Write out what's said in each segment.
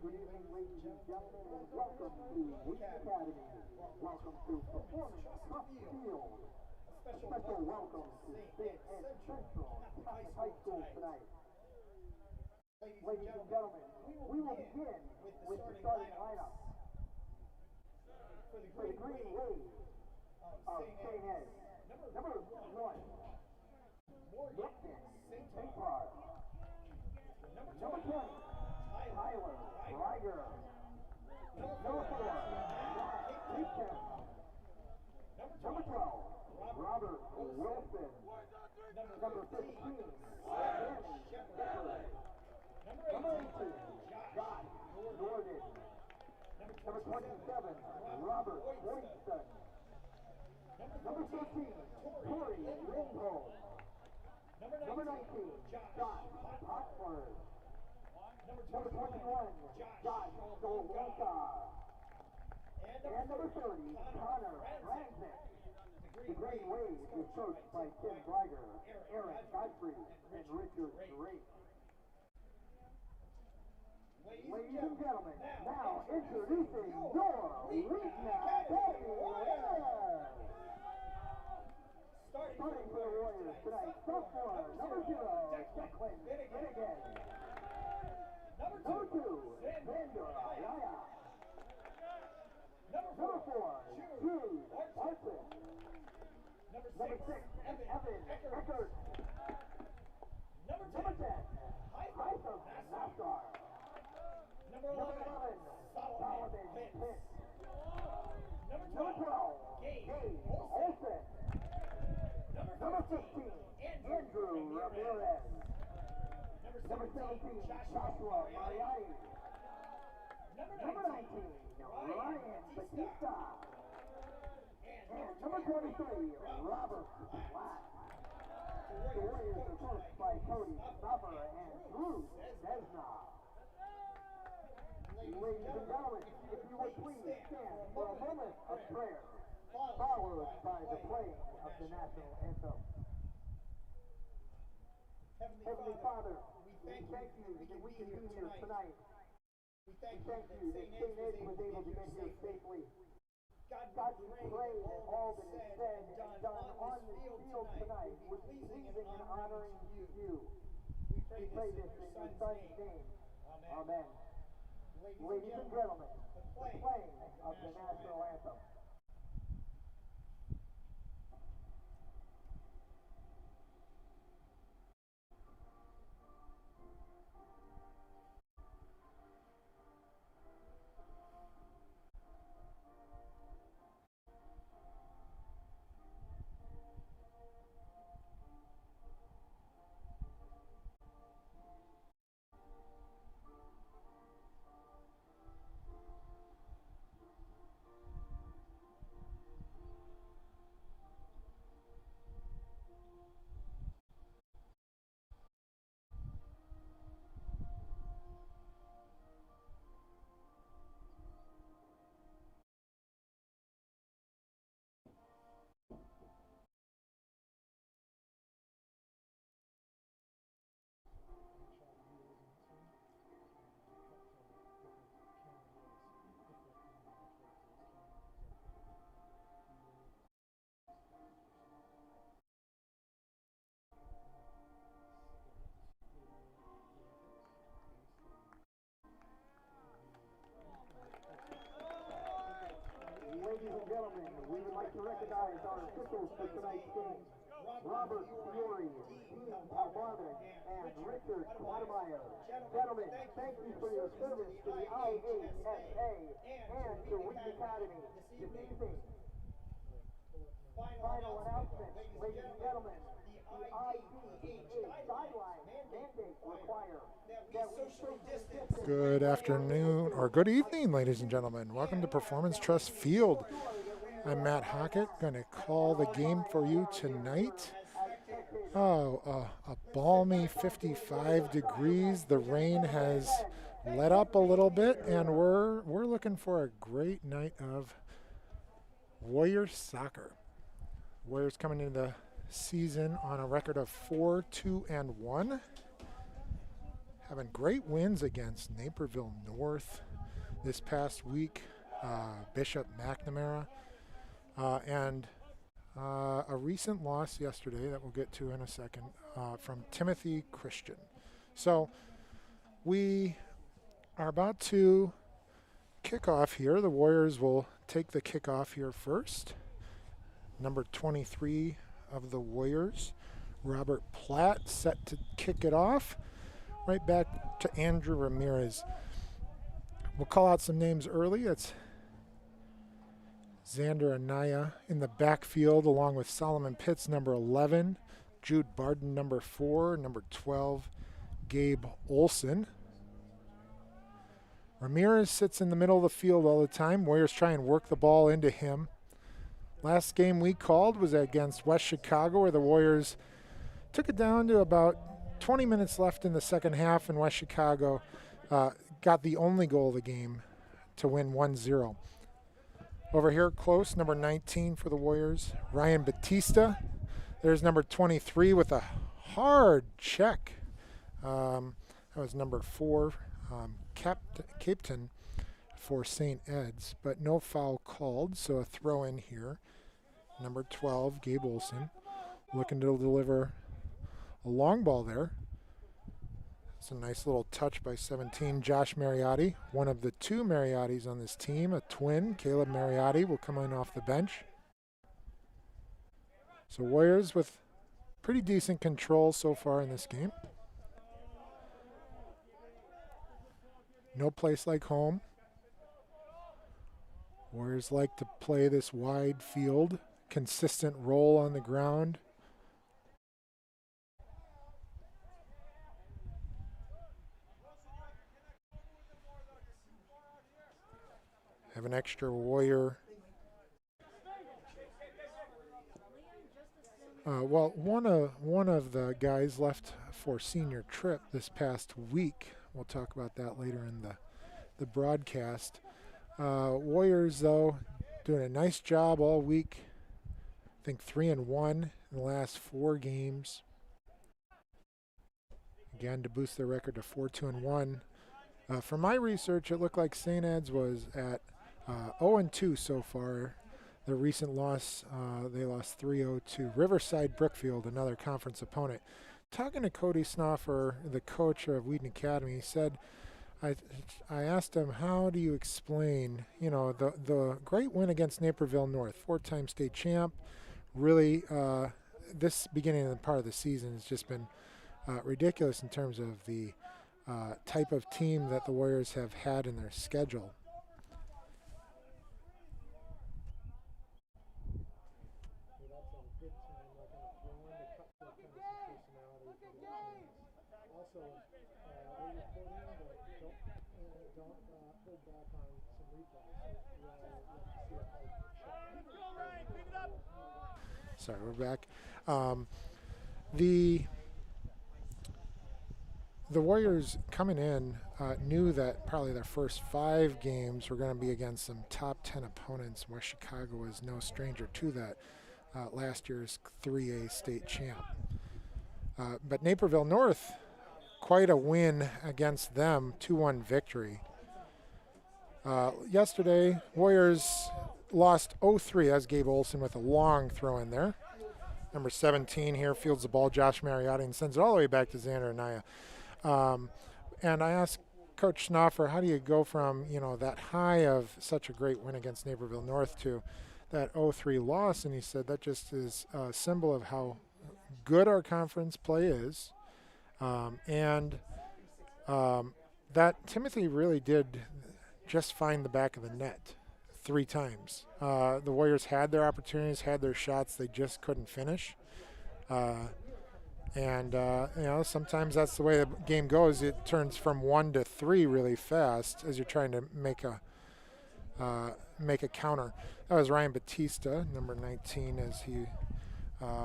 Good evening, ladies and gentlemen, and welcome to Wheaton Academy. Welcome to Performance Trust Field. A special welcome to State and Central High School tonight. Ladies and gentlemen, we will begin with the starting lineup. For the Green Wave of St. Ed, number 1, Wheaton St. Park. Number 20, Tyler Reiger. Number 4, Wheaton. Number 12, Robert Wilson. Number 15, Ben Shepard. Number 18, Josh Jordan. Number 27, Robert Boydston. Number 13, Corey Lindholm. Number 19, Josh Potford. Number 21, Josh Golwanka. And number 30, Connor Ransnick. The Green Wave is coached by Tim Greiger, Aaron Godfrey, and Richard Drake. Ladies and gentlemen, now introducing your Wheaton Academy winners. Starting for the Warriors tonight, sophomore, number 0, Declan Finnegan. Number 2, Vander Raya. Number 4, Jude Martin. Number 6, Evan Eckert. Number 10, Hytham Nassar. Number 11, Solomon Pitts. Number 12, Gabe Olsen. Number 15, Andrew Ramirez. Number 17, Joshua Mariani. Number 19, Ryan Batista. And number 23, Robert Black. The Warriors are coached by Cody Stuffer and Drew Desna. Ladies and gentlemen, if you would please stand for a moment of prayer, followed by the playing of the national anthem. Heavenly Father, we thank you that we can be here tonight We thank you that St. Ed's was able to get here safely. God, we pray that all that is said and done on this field tonight would be pleasing and honoring to you. We pray this in your Son's name. Amen. Ladies and gentlemen, the playing of the national anthem. Ladies and gentlemen, we would like to recognize our officials for tonight's game. Robert Fiore, Dean Palmarvin, and Richard Quademeyer. Gentlemen, thank you for your service to the IHSA and to Wheaton Academy this evening. Final announcement, ladies and gentlemen. The IDEH guidelines mandate require that we socially distance. Good afternoon, or good evening, ladies and gentlemen. Welcome to Performance Trust Field. I'm Matt Hockett, going to call the game for you tonight. A balmy 55 degrees. The rain has let up a little bit, and we're looking for a great night of Warriors soccer. Warriors coming into the season on a record of 4-2-1. Having great wins against Naperville North this past week, Bishop McNamara, and a recent loss yesterday that we'll get to in a second from Timothy Christian. So we are about to kick off here. The Warriors will take the kickoff here first. Number 23 of the Warriors, Robert Platt, set to kick it off. Right back to Andrew Ramirez. We'll call out some names early. It's Xander Anaya in the backfield, along with Solomon Pitts, number 11, Jude Barden, number 4, number 12, Gabe Olson. Ramirez sits in the middle of the field all the time. Warriors try and work the ball into him. Last game we called was against West Chicago, where the Warriors took it down to about 20 minutes left in the second half, and West Chicago got the only goal of the game to win 1-0. Over here close, number 19 for the Warriors, Ryan Batista. There's number 23 with a hard check. That was number 4, Captain for St. Ed's, but no foul called, so a throw in here. Number 12, Gabe Olson, looking to deliver a long ball there. It's a nice little touch by 17, Josh Mariotti, one of the 2 Mariottis on this team, a twin. Caleb Mariotti will come in off the bench. So Warriors with pretty decent control so far in this game. No place like home. Warriors like to play this wide field, consistent roll on the ground. Have an extra Warrior. One of the guys left for senior trip this past week. We'll talk about that later in the broadcast. Warriors, though, doing a nice job all week. I think 3-1 in the last 4 games. Again, to boost their record to 4-2-1. From my research, it looked like St. Ed's was at 0-2 so far. The recent loss, they lost 3-0 to Riverside Brookfield, another conference opponent. Talking to Cody Snoffer, the coach of Wheaton Academy, he said, I asked him, how do you explain, the great win against Naperville North, 4-time state champ. Really, this beginning of the part of the season has just been ridiculous in terms of the type of team that the Warriors have had in their schedule. Sorry, we're back. The Warriors coming in knew that probably their first 5 games were going to be against some top 10 opponents. West Chicago was no stranger to that, last year's 3A state champ. But Naperville North, quite a win against them, 2-1 victory. Yesterday, Warriors lost 0-3. That's Gabe Olson with a long throw in there. Number 17 here fields the ball, Josh Mariotti, and sends it all the way back to Xander Anaya. And I asked Coach Snoffer, how do you go from, that high of such a great win against Naperville North to that 0-3 loss? And he said that just is a symbol of how good our conference play is. That Timothy really did just find the back of the net 3 times. The Warriors had their opportunities, had their shots, they just couldn't finish. Sometimes that's the way the game goes. It turns from 1 to 3 really fast as you're trying to make a counter. That was Ryan Batista, number 19, as he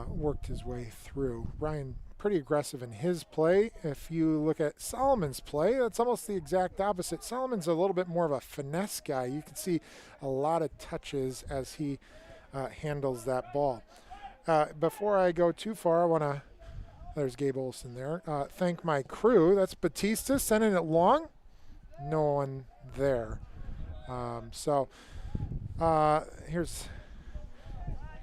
worked his way through. Ryan, pretty aggressive in his play. If you look at Solomon's play, that's almost the exact opposite. Solomon's a little bit more of a finesse guy. You can see a lot of touches as he handles that ball. Before I go too far, I want to, there's Gabe Olson there, thank my crew. That's Batista sending it long. No one there. Here's a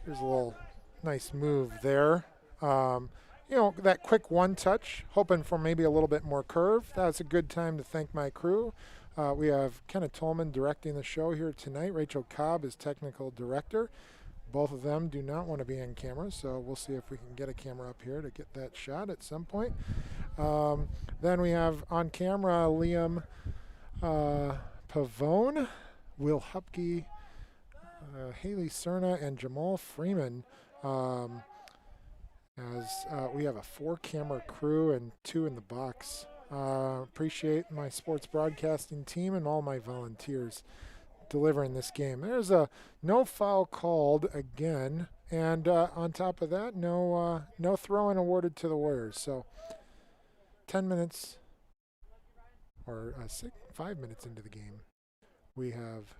little nice move there. That quick one touch, hoping for maybe a little bit more curve. That's a good time to thank my crew. We have Kenneth Tolman directing the show here tonight. Rachel Cobb is technical director. Both of them do not want to be on camera, so we'll see if we can get a camera up here to get that shot at some point. Then we have on camera Liam Pavone, Will Hupke, Haley Cerna, and Jamal Freeman. As we have a 4-camera crew and 2 in the box. Appreciate my sports broadcasting team and all my volunteers delivering this game. There's a no foul called again, and on top of that, no throw-in awarded to the Warriors. So 10 minutes or 5 minutes into the game, we have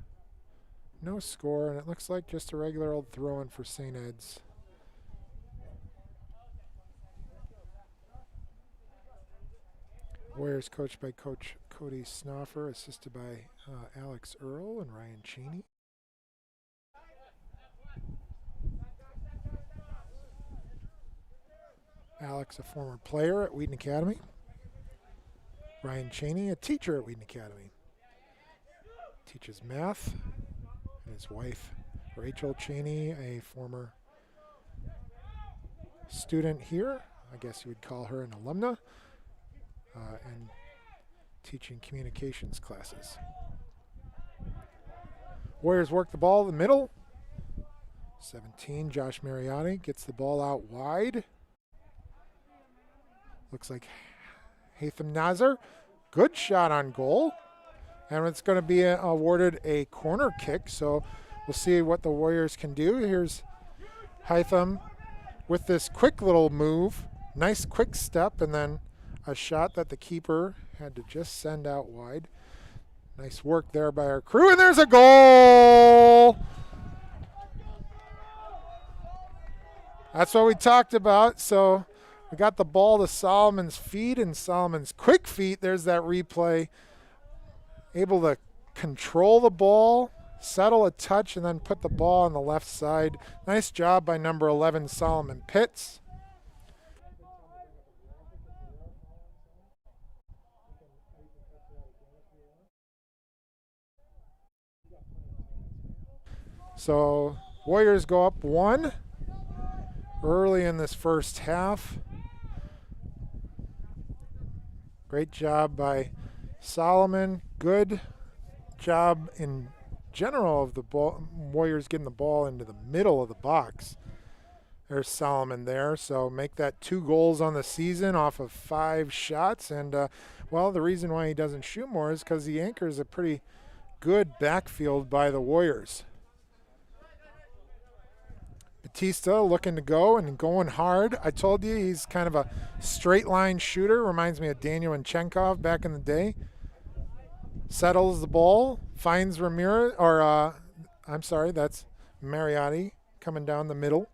no score, and it looks like just a regular old throw-in for St. Ed's. Warriors coached by Coach Cody Snoffer, assisted by Alex Earl and Ryan Cheney. Alex, a former player at Wheaton Academy. Ryan Cheney, a teacher at Wheaton Academy. Teaches math. And his wife, Rachel Cheney, a former student here. I guess you would call her an alumna. And teaching communications classes. Warriors work the ball in the middle. 17, Josh Mariotti gets the ball out wide. Looks like Haitham Nazar. Good shot on goal. And it's going to be awarded a corner kick, so we'll see what the Warriors can do. Here's Haitham with this quick little move. Nice quick step, and then a shot that the keeper had to just send out wide. Nice work there by our crew, and there's a goal! That's what we talked about. So we got the ball to Solomon's feet and Solomon's quick feet. There's that replay able to control the ball, settle a touch, and then put the ball on the left side. Nice job by number 11, Solomon Pitts. So Warriors go up 1 early in this first half. Great job by Solomon. Good job in general of the Warriors getting the ball into the middle of the box. There's Solomon there, so make that 2 goals on the season off of 5 shots. And, well, the reason why he doesn't shoot more is because he anchors a pretty good backfield by the Warriors. Batista looking to go and going hard. I told you he's kind of a straight line shooter. Reminds me of Daniel Chenkov back in the day. Settles the ball, finds Ramirez, or I'm sorry, that's Mariotti coming down the middle.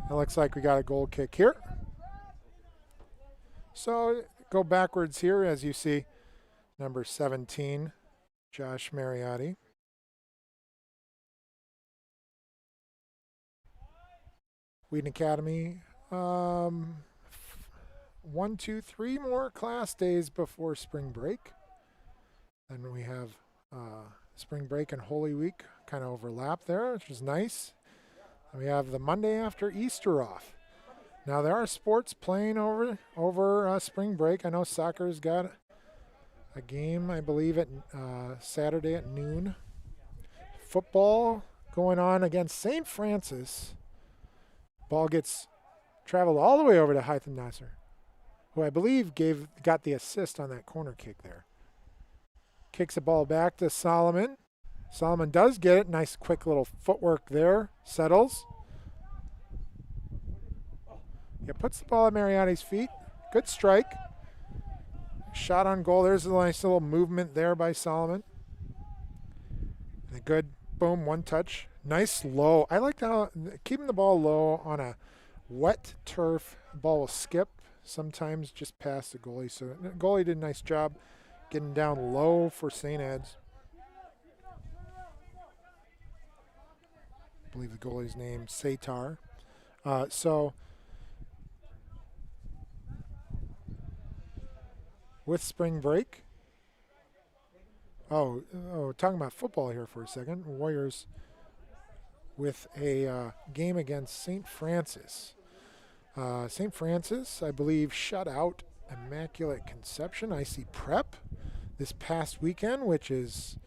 It looks like we got a goal kick here. So go backwards here as you see number 17, Josh Mariotti. Wheaton Academy, 1, 2, 3 more class days before spring break. Then we have spring break and Holy Week kind of overlap there, which is nice. And we have the Monday after Easter off. Now there are sports playing over spring break. I know soccer's got a game, I believe, at Saturday at noon. Football going on against St. Francis. Ball gets traveled all the way over to Wheaton Nasser, who I believe got the assist on that corner kick there. Kicks the ball back to Solomon. Solomon does get it. Nice quick little footwork there. Settles. Yeah, puts the ball at Mariotti's feet. Good strike. Shot on goal. There's a nice little movement there by Solomon. And a good, boom, 1 touch. Nice low. I like how keeping the ball low on a wet turf, the ball will skip sometimes just past the goalie. So the goalie did a nice job getting down low for St. Ed's. I believe the goalie's name Satar. So with spring break. Oh, talking about football here for a second. Warriors with a game against St. Francis. St. Francis, I believe, shut out Immaculate Conception, IC Prep, this past weekend, which has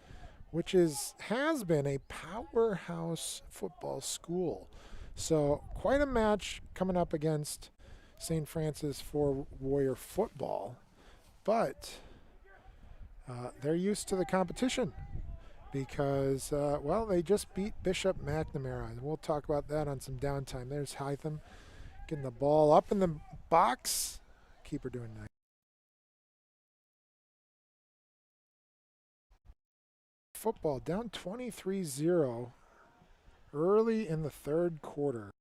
been a powerhouse football school. So quite a match coming up against St. Francis for Warrior football, but they're used to the competition. Because, well, they just beat Bishop McNamara. And we'll talk about that on some downtime. There's Hytham getting the ball up in the box. Keeper doing nice. Football down 23-0 early in the 3rd quarter.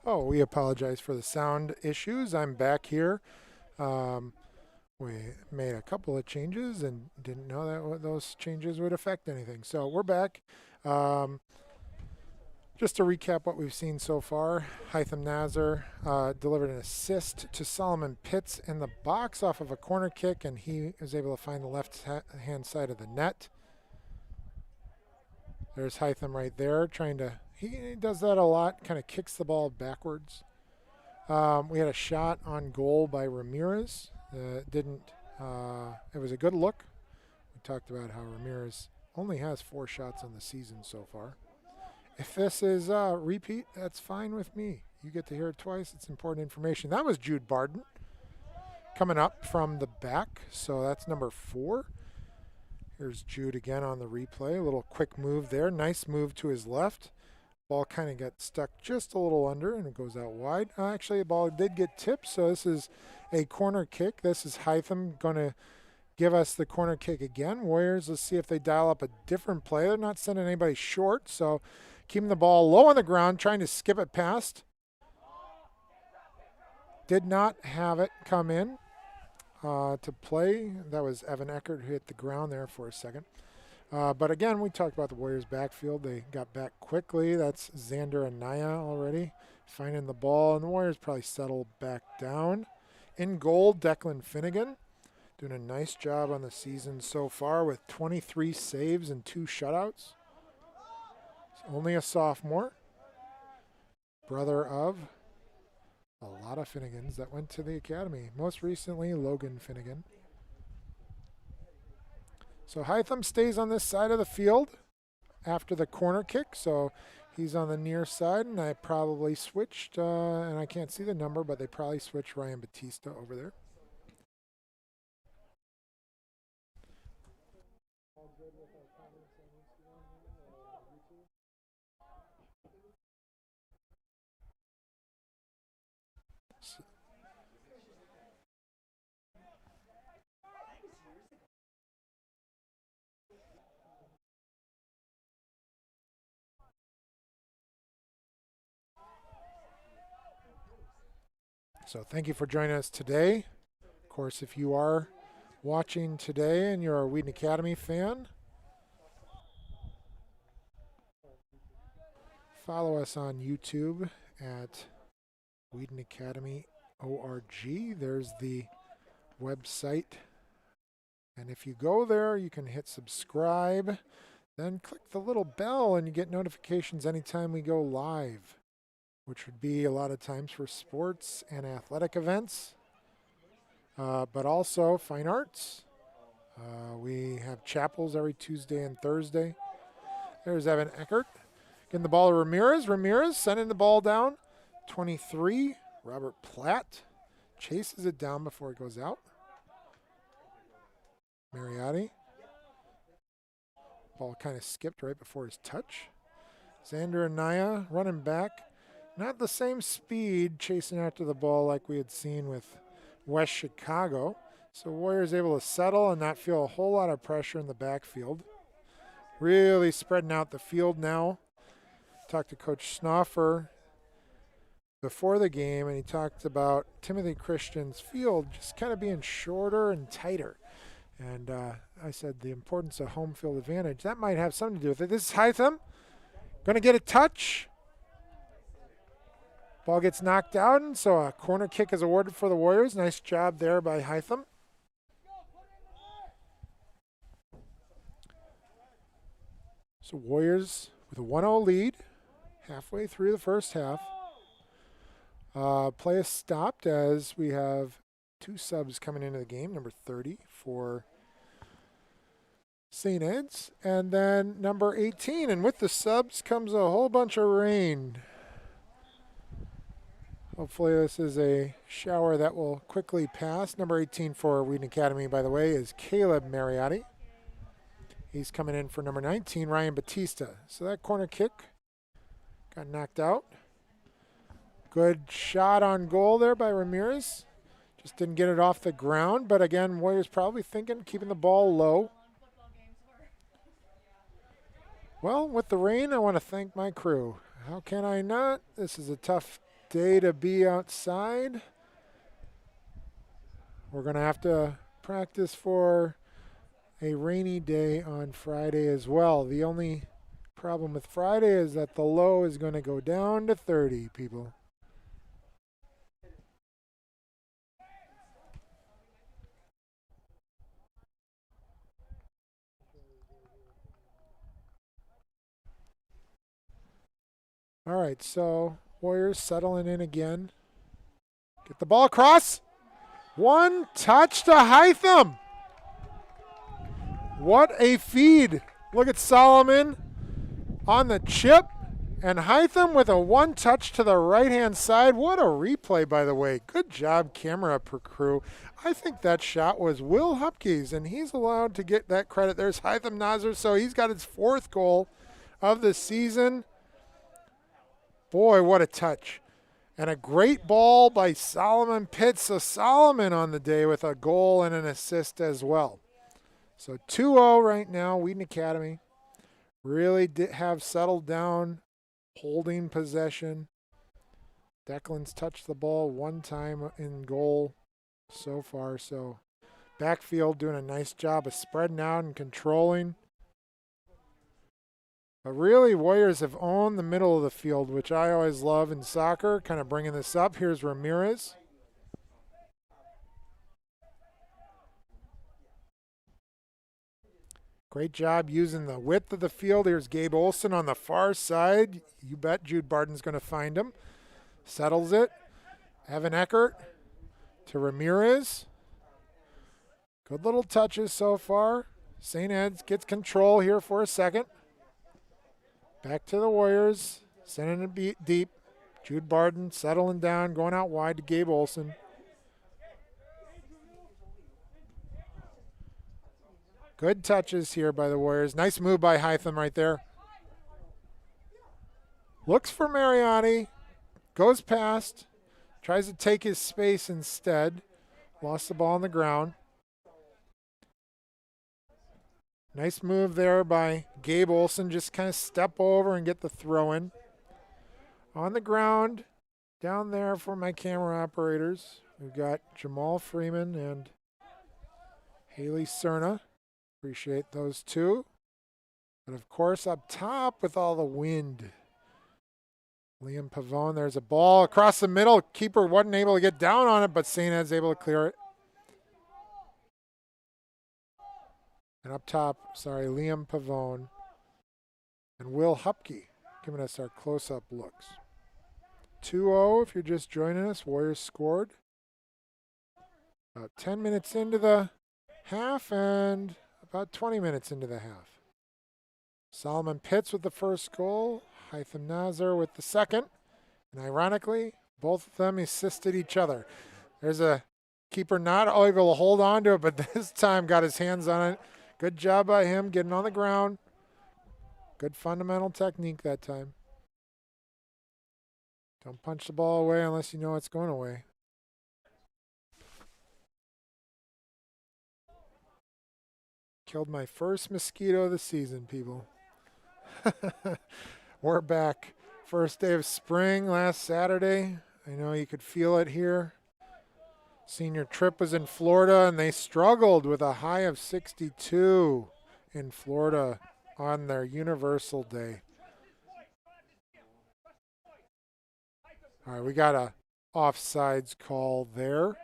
Oh, we apologize for the sound issues. I'm back here. We made a couple of changes and didn't know that those changes would affect anything. So we're back. Just to recap what we've seen so far, Hytham Nazar delivered an assist to Solomon Pitts in the box off of a corner kick, and he was able to find the left-hand side of the net. There's Hytham right there trying to, he does that a lot, kind of kicks the ball backwards. We had a shot on goal by Ramirez. It was a good look. We talked about how Ramirez only has 4 shots on the season so far. If this is a repeat, that's fine with me. You get to hear it twice. It's important information. That was Jude Barden coming up from the back. So that's number 4. Here's Jude again on the replay. A little quick move there. Nice move to his left. Ball kind of got stuck just a little under, and it goes out wide. Actually, the ball did get tipped, so this is a corner kick. This is Hytham going to give us the corner kick again. Warriors, let's see if they dial up a different play. They're not sending anybody short, so keeping the ball low on the ground, trying to skip it past. Did not have it come in to play. That was Evan Eckert who hit the ground there for a second. But again, we talked about the Warriors' backfield. They got back quickly. That's Xander Anaya already finding the ball, and the Warriors probably settled back down. In goal, Declan Finnegan doing a nice job on the season so far with 23 saves and 2 shutouts. He's only a sophomore, brother of a lot of Finnegans that went to the academy. Most recently, Logan Finnegan. So Hytham stays on this side of the field after the corner kick. So he's on the near side, and I probably switched, and I can't see the number, but they probably switched Ryan Batista over there. So thank you for joining us today. Of course, if you are watching today and you're a Wheaton Academy fan, follow us on YouTube at Wheaton Academy ORG. There's the website. And if you go there, you can hit subscribe, then click the little bell and you get notifications anytime we go live, which would be a lot of times for sports and athletic events, but also fine arts. We have chapels every Tuesday and Thursday. There's Evan Eckert getting the ball to Ramirez. Ramirez sending the ball down. 23, Robert Platt chases it down before it goes out. Mariotti. Ball kind of skipped right before his touch. Xander Anaya running back. Not the same speed chasing after the ball like we had seen with West Chicago. So Warriors able to settle and not feel a whole lot of pressure in the backfield. Really spreading out the field now. Talked to Coach Snoffer before the game, and he talked about Timothy Christian's field just kind of being shorter and tighter. And I said the importance of home field advantage. That might have something to do with it. This is Hytham. Going to get a touch. Ball gets knocked out, and so a corner kick is awarded for the Warriors. Nice job there by Hytham. So Warriors with a 1-0 lead halfway through the first half. Play is stopped as we have 2 subs coming into the game. Number 30 for St. Ed's, and then number 18. And with the subs comes a whole bunch of rain. Hopefully this is a shower that will quickly pass. Number 18 for Wheaton Academy, by the way, is Caleb Mariotti. He's coming in for number 19, Ryan Batista. So that corner kick got knocked out. Good shot on goal there by Ramirez. Just didn't get it off the ground, but again, Warriors probably thinking keeping the ball low. Well, with the rain, I want to thank my crew. How can I not? This is a tough day to be outside. We're going to have to practice for a rainy day on Friday as well. The only problem with Friday is that the low is going to go down to 30, people. All right, so Warriors settling in again. Get the ball across. One touch to Hytham. What a feed. Look at Solomon on the chip. And Hytham with a one touch to the right-hand side. What a replay, by the way. Good job, camera crew. I think that shot was Will Hupke's, and he's allowed to get that credit. There's Hytham Nazar, so he's got his 4th goal of the season. Boy, what a touch. And a great ball by Solomon Pitts. So Solomon on the day with a goal and an assist as well. So 2-0 right now, Wheaton Academy. Really did have settled down, holding possession. Declan's touched the ball one time in goal so far. So backfield doing a nice job of spreading out and controlling. But really, Warriors have owned the middle of the field, which I always love in soccer, kind of bringing this up. Here's Ramirez. Great job using the width of the field. Here's Gabe Olsen on the far side. You bet Jude Barton's going to find him. Settles it. Evan Eckert to Ramirez. Good little touches so far. St. Ed's gets control here for a second. Back to the Warriors, sending it deep. Jude Barton settling down, going out wide to Gabe Olsen. Good touches here by the Warriors. Nice move by Hytham right there. Looks for Mariotti, goes past, tries to take his space instead. Lost the ball on the ground. Nice move there by Gabe Olsen. Just kind of step over and get the throw in. On the ground, down there for my camera operators, we've got Jamal Freeman and Haley Cerna. Appreciate those two. But of course, up top with all the wind, Liam Pavone. There's a ball across the middle. Keeper wasn't able to get down on it, but St. Ed's able to clear it. And up top, Liam Pavone and Will Hupke giving us our close-up looks. 2-0 if you're just joining us. Warriors scored about 10 minutes into the half and about 20 minutes into the half. Solomon Pitts with the first goal. Hytham Nazar with the second. And ironically, both of them assisted each other. There's a keeper not able to hold on to it, but this time got his hands on it. Good job by him getting on the ground. Good fundamental technique that time. Don't punch the ball away unless you know it's going away. Killed my first mosquito of the season, people. We're back. First day of spring last Saturday. I know you could feel it here. Senior trip was in Florida, and they struggled with a high of 62 in Florida on their Universal Day. All right, we got a offsides call there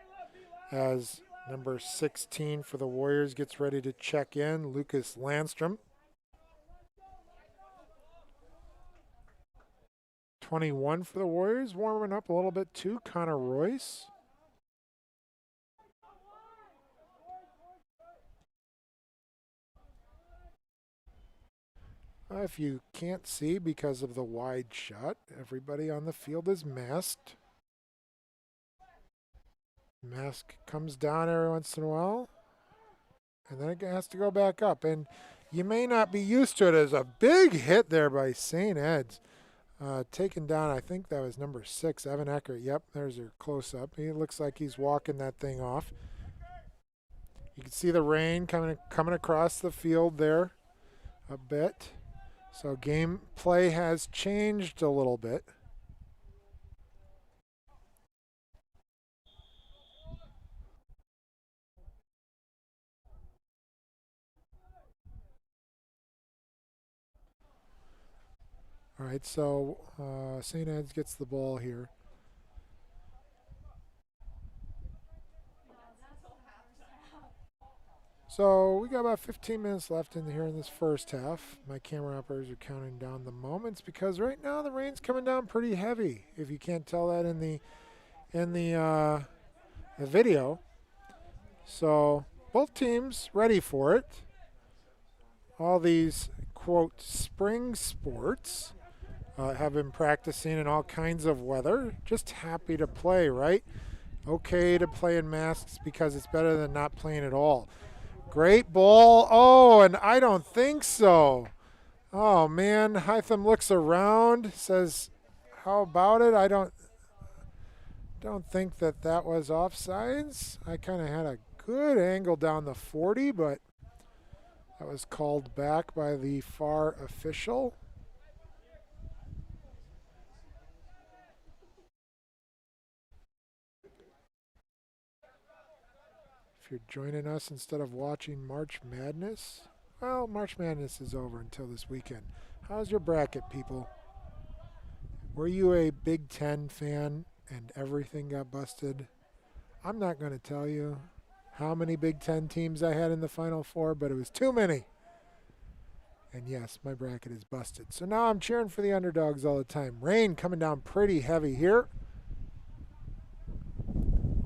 as number 16 for the Warriors gets ready to check in, Lucas Landstrom. 21 for the Warriors, warming up a little bit too, Connor Royce. If you can't see because of the wide shot, everybody on the field is masked. Mask comes down every once in a while, and then it has to go back up. And You may not be used to it as a big hit there by St. Ed's. Taken down, I think that was number 6, Evan Eckert. Yep, there's your close-up. He looks like he's walking that thing off. You can see the rain coming across the field there a bit. So gameplay has changed a little bit. All right, so St. Ed's gets the ball here. So we got about 15 minutes left in here in this first half. My camera operators are counting down the moments because right now the rain's coming down pretty heavy. If you can't tell that in the video. So both teams ready for it. All these quote spring sports have been practicing in all kinds of weather. Just happy to play, right? Okay to play in masks because it's better than not playing at all. Great ball. Oh, and I don't think so. Oh, man. Hytham looks around, says, how about it? I don't think that was offsides. I kind of had a good angle down the 40, but that was called back by the FAR official. If you're joining us instead of watching March Madness, well, March Madness is over until this weekend. How's your bracket, people? Were you a Big Ten fan and everything got busted? I'm not going to tell you how many Big Ten teams I had in the Final Four, but it was too many. And yes, my bracket is busted. So now I'm cheering for the underdogs all the time. Rain coming down pretty heavy here.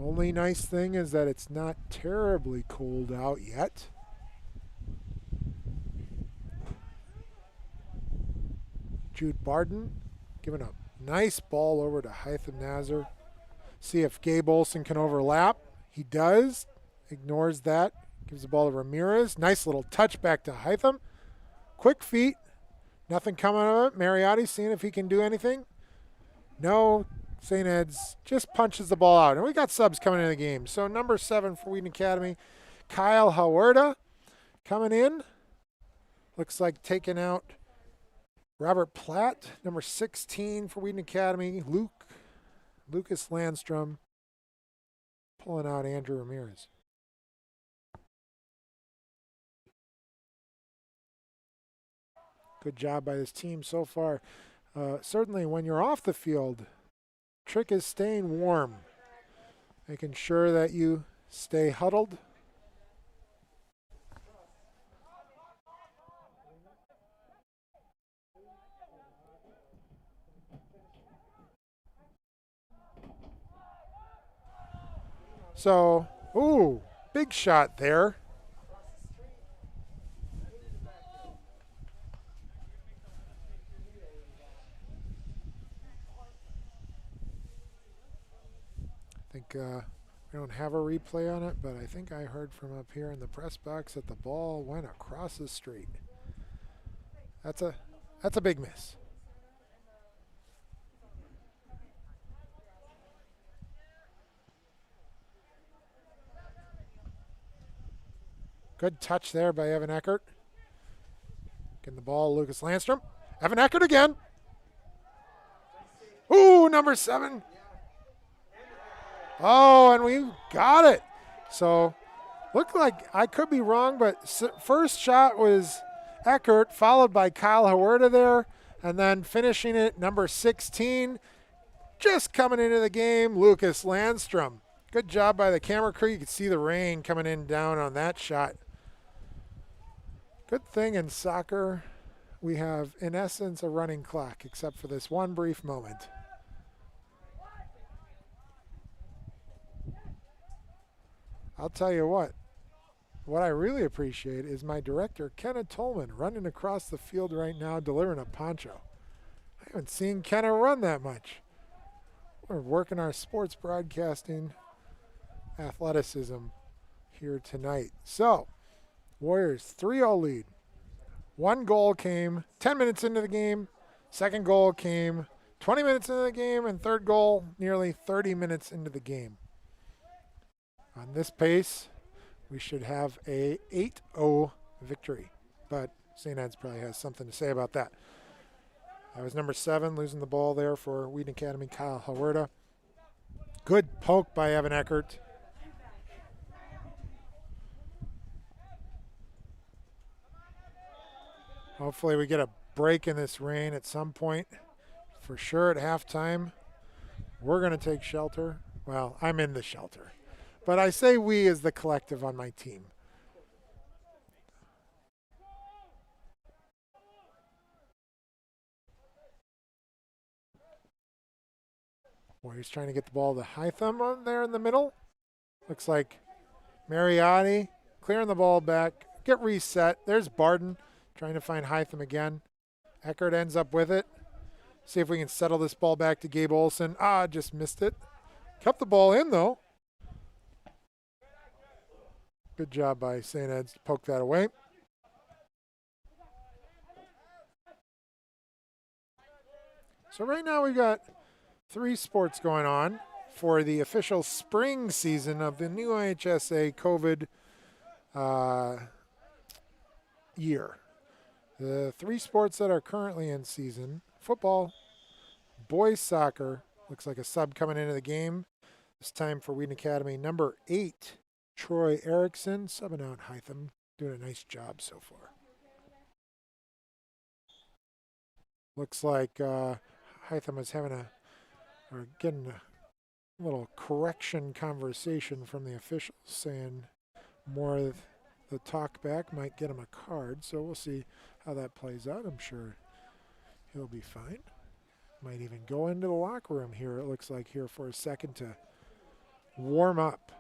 Only nice thing is that it's not terribly cold out yet. Jude Barden giving a nice ball over to Hytham Nazar. See if Gabe Olson can overlap. He does. Ignores that. Gives the ball to Ramirez. Nice little touch back to Hytham. Quick feet. Nothing coming of it. Mariotti seeing if he can do anything. No. St. Ed's just punches the ball out. And we got subs coming in the game. So number 7 for Wheaton Academy, Kyle Hawerda coming in. Looks like taking out Robert Platt. Number 16 for Wheaton Academy, Lucas Landstrom pulling out Andrew Ramirez. Good job by this team so far. Certainly when you're off the field, trick is staying warm, making sure that you stay huddled. So, ooh, big shot there. I think we don't have a replay on it, but I think I heard from up here in the press box that the ball went across the street. That's a big miss. Good touch there by Evan Eckert. Getting the ball, Lucas Landstrom. Evan Eckert again. Ooh, number 7. Oh, and we got it. So, looked like I could be wrong, but first shot was Eckert, followed by Kyle Hawerda there, and then finishing it, number 16, just coming into the game, Lucas Landstrom. Good job by the camera crew. You can see the rain coming in down on that shot. Good thing in soccer, we have, in essence, a running clock, except for this one brief moment. I'll tell you what I really appreciate is my director, Kenna Tolman, running across the field right now, delivering a poncho. I haven't seen Kenna run that much. We're working our sports broadcasting athleticism here tonight. So, Warriors 3-0 lead. One goal came 10 minutes into the game. Second goal came 20 minutes into the game. And third goal nearly 30 minutes into the game. On this pace, we should have a 8-0 victory. But St. Ed's probably has something to say about that. That was number 7, losing the ball there for Wheaton Academy, Kyle Huerta. Good poke by Evan Eckert. Hopefully we get a break in this rain at some point. For sure at halftime, we're going to take shelter. Well, I'm in the shelter. But I say we as the collective on my team. Warriors trying to get the ball to Hytham on there in the middle. Looks like Mariotti clearing the ball back. Get reset. There's Barden trying to find Hytham again. Eckert ends up with it. See if we can settle this ball back to Gabe Olson. Just missed it. Kept the ball in, though. Good job by St. Ed's to poke that away. So right now we've got 3 sports going on for the official spring season of the new IHSA COVID year. The 3 sports that are currently in season: football, boys soccer. Looks like a sub coming into the game. This time for Wheaton Academy, number 8, Troy Erickson, subbing out Hytham, doing a nice job so far. Looks like Hytham is getting a little correction conversation from the officials, saying more of the talk back might get him a card. So we'll see how that plays out. I'm sure he'll be fine. Might even go into the locker room here, it looks like, here for a second to warm up.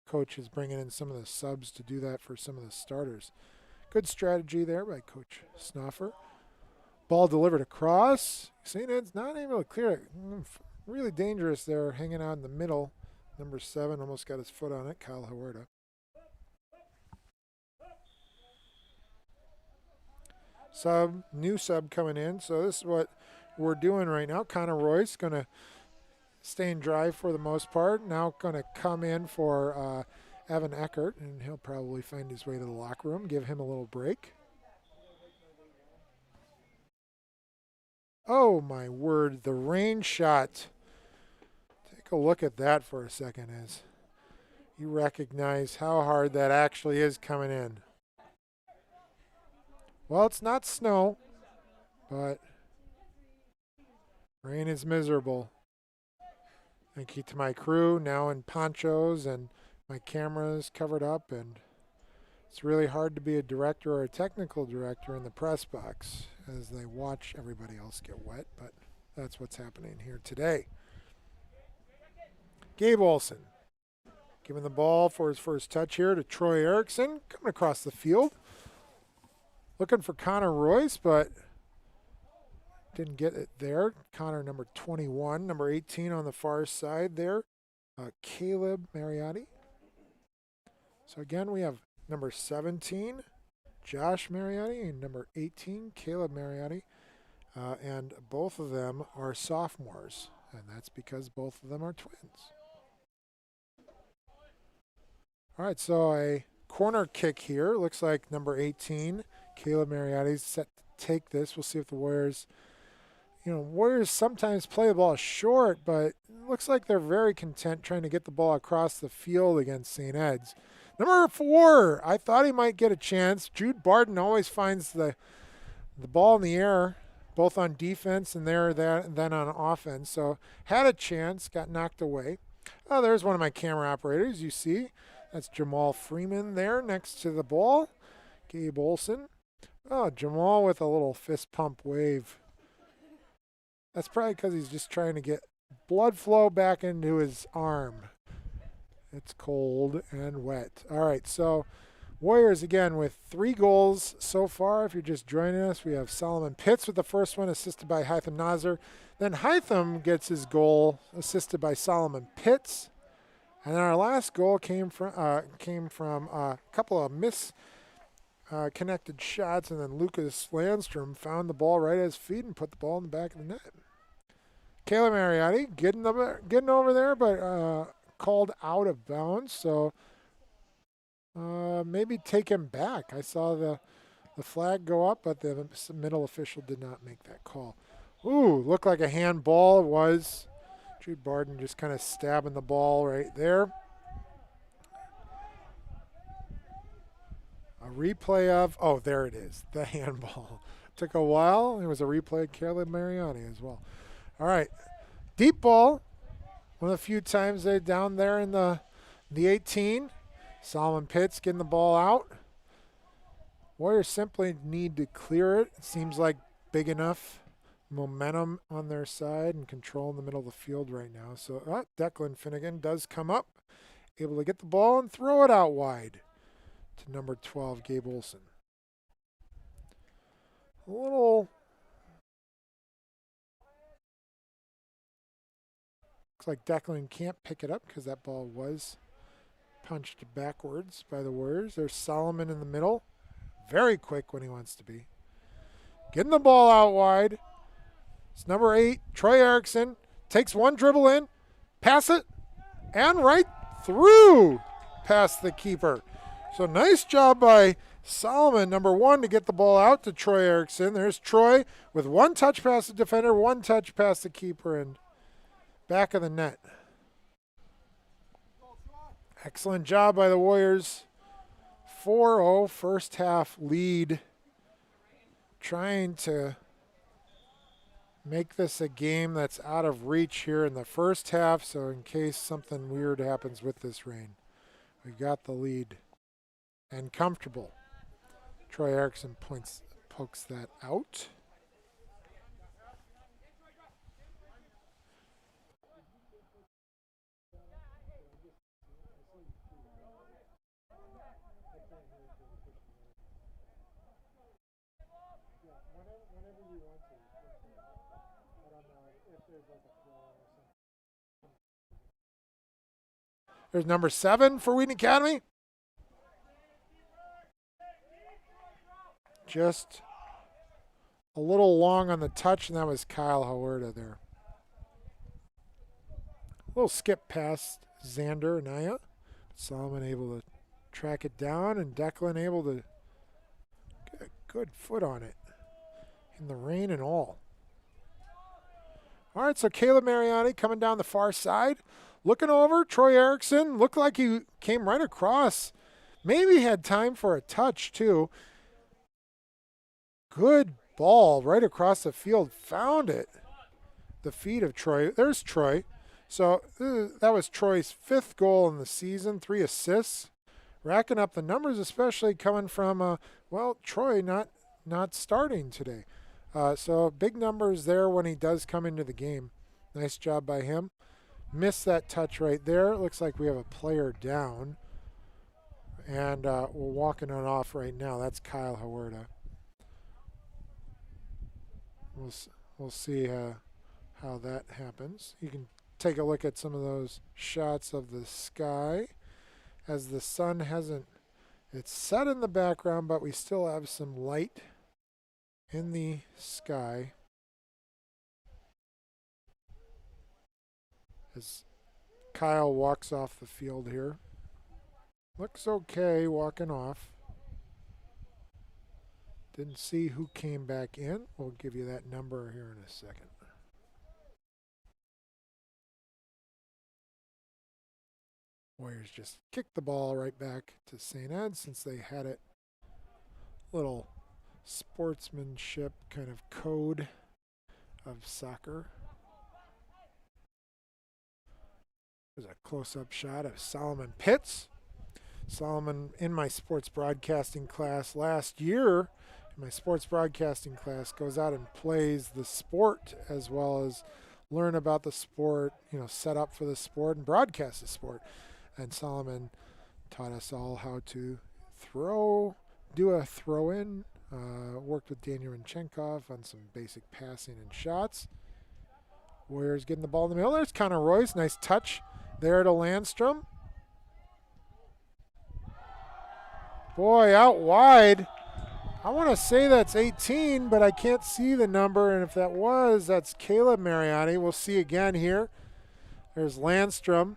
Coach is bringing in some of the subs to do that for some of the starters. Good strategy there by Coach Snoffer. Ball delivered across. St. Ed's not able to clear it. Really dangerous there, hanging out in the middle. Number 7 almost got his foot on it, Kyle Huerta. New sub coming in. So this is what we're doing right now. Connor Royce going to stay in drive for the most part. Now going to come in for Evan Eckert, and he'll probably find his way to the locker room, give him a little break. Oh, my word, the rain shot. Take a look at that for a second as you recognize how hard that actually is coming in. Well, it's not snow, but rain is miserable. Thank you to my crew, now in ponchos, and my camera's covered up, and it's really hard to be a director or a technical director in the press box as they watch everybody else get wet, but that's what's happening here today. Gabe Olson giving the ball for his first touch here to Troy Erickson, coming across the field. Looking for Connor Royce, but didn't get it there. Connor, number 21, number 18 on the far side there. Caleb Mariotti. So again, we have number 17, Josh Mariotti, and number 18, Caleb Mariotti. And both of them are sophomores, and that's because both of them are twins. All right, so a corner kick here. Looks like number 18, Caleb Mariotti's set to take this. We'll see if the Warriors, Warriors sometimes play the ball short, but it looks like they're very content trying to get the ball across the field against St. Ed's. Number 4, I thought he might get a chance. Jude Barden always finds the ball in the air, both on defense and then on offense. So had a chance, got knocked away. Oh, there's one of my camera operators, you see. That's Jamal Freeman there next to the ball. Gabe Olson. Oh, Jamal with a little fist pump wave. That's probably because he's just trying to get blood flow back into his arm. It's cold and wet. All right, so Warriors again with 3 goals so far. If you're just joining us, we have Solomon Pitts with the first one, assisted by Hytham Nazar. Then Hytham gets his goal, assisted by Solomon Pitts. And then our last goal came from a couple of connected shots, and then Lucas Landstrom found the ball right at his feet and put the ball in the back of the net. Kayla Mariotti getting over there, but called out of bounds, so maybe take him back. I saw the flag go up, but the middle official did not make that call. Ooh, looked like a handball. It was. Jude Barden just kind of stabbing the ball right there. A replay of, oh, there it is, the handball. Took a while. It was a replay of Kayla Mariani as well. All right, deep ball. One of the few times they're down there in the 18. Solomon Pitts getting the ball out. Warriors simply need to clear it. It seems like big enough momentum on their side and control in the middle of the field right now. So Declan Finnegan does come up, able to get the ball and throw it out wide to number 12, Gabe Olson. A little, looks like Declan can't pick it up because that ball was punched backwards by the Warriors. There's Solomon in the middle. Very quick when he wants to be. Getting the ball out wide. It's number 8, Troy Erickson. Takes one dribble in, pass it, and right through past the keeper. So nice job by Solomon, number 1, to get the ball out to Troy Erickson. There's Troy with one touch past the defender, one touch past the keeper, and back of the net. Excellent job by the Warriors. 4-0 first half lead. Trying to make this a game that's out of reach here in the first half, so in case something weird happens with this rain, we got the lead and comfortable. Troy Erickson pokes that out. There's number 7 for Wheaton Academy. Just a little long on the touch, and that was Kyle Huerta there. A little skip past Xander and Aya. Solomon able to track it down, and Declan able to get a good foot on it in the rain and all. All right, so Caleb Mariani coming down the far side. Looking over, Troy Erickson looked like he came right across. Maybe had time for a touch, too. Good ball right across the field. Found it. The feet of Troy. There's Troy. So that was Troy's 5th goal in the season, 3 assists. Racking up the numbers, especially coming from, Troy not starting today. So big numbers there when he does come into the game. Nice job by him. Missed that touch right there. It looks like we have a player down. And we're walking it off right now. That's Kyle Huerta. We'll see how that happens. You can take a look at some of those shots of the sky as the sun hasn't, it's set in the background, but we still have some light in the sky. As Kyle walks off the field here. Looks okay walking off. Didn't see who came back in. We'll give you that number here in a second. Warriors just kicked the ball right back to St. Ed since they had it. Little sportsmanship kind of code of soccer. There's a close-up shot of Solomon Pitts. Solomon, in my sports broadcasting class last year, goes out and plays the sport as well as learn about the sport, set up for the sport and broadcast the sport. And Solomon taught us all how to do a throw-in, worked with Daniel Renchenkov on some basic passing and shots. Warriors getting the ball in the middle. There's Connor Royce, nice touch there to Landstrom. Boy, out wide. I want to say that's 18, but I can't see the number, and if that was, that's Caleb Mariotti. We'll see again here. There's Landstrom.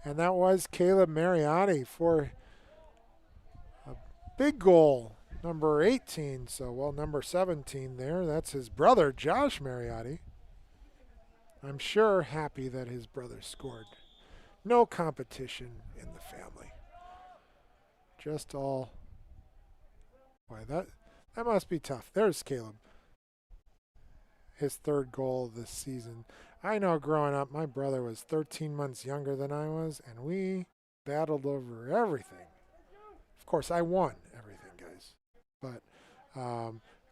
And that was Caleb Mariotti for a big goal, number 18. So, well, number 17 there. That's his brother, Josh Mariotti. I'm sure happy that his brother scored. No competition in the family. Just all. Boy, that must be tough. There's Caleb. His third goal of this season. I know growing up, my brother was 13 months younger than I was, and we battled over everything. Of course, I won everything, guys. But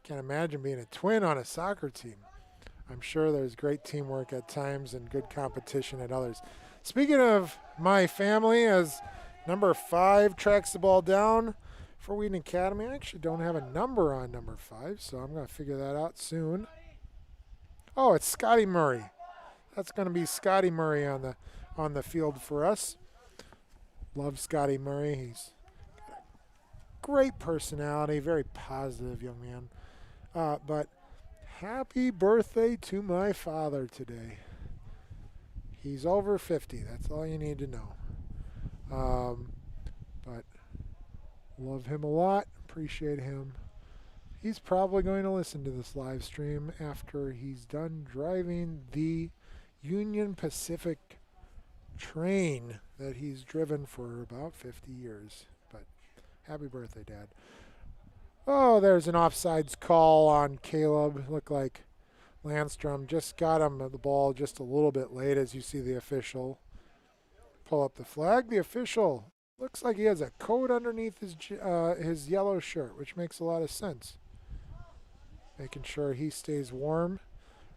can't imagine being a twin on a soccer team. I'm sure there's great teamwork at times and good competition at others. Speaking of my family, as number 5 tracks the ball down for Wheaton Academy, I actually don't have a number on number 5, so I'm going to figure that out soon. Oh, it's Scotty Murray. That's going to be Scotty Murray on the field for us. Love Scotty Murray. He's got a great personality, very positive young man. But happy birthday to my father today. He's over 50. That's all you need to know. But love him a lot. Appreciate him. He's probably going to listen to this live stream after he's done driving the Union Pacific train that he's driven for about 50 years. But happy birthday, Dad. Oh, there's an offsides call on Caleb. Looked like Landstrom just got him the ball just a little bit late, as you see the official pull up the flag. The official looks like he has a coat underneath his yellow shirt, which makes a lot of sense. Making sure he stays warm.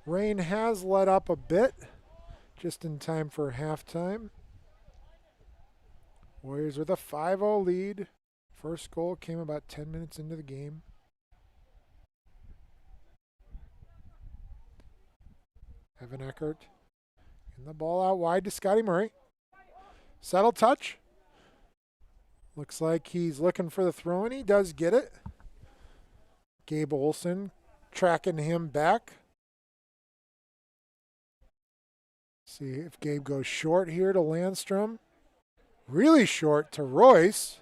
Rain has let up a bit, just in time for halftime. Warriors with a 5-0 lead. First goal came about 10 minutes into the game. Evan Eckert in the ball out wide to Scotty Murray. Settle touch. Looks like he's looking for the throw, and he does get it. Gabe Olsen tracking him back. See if Gabe goes short here to Landstrom. Really short to Royce.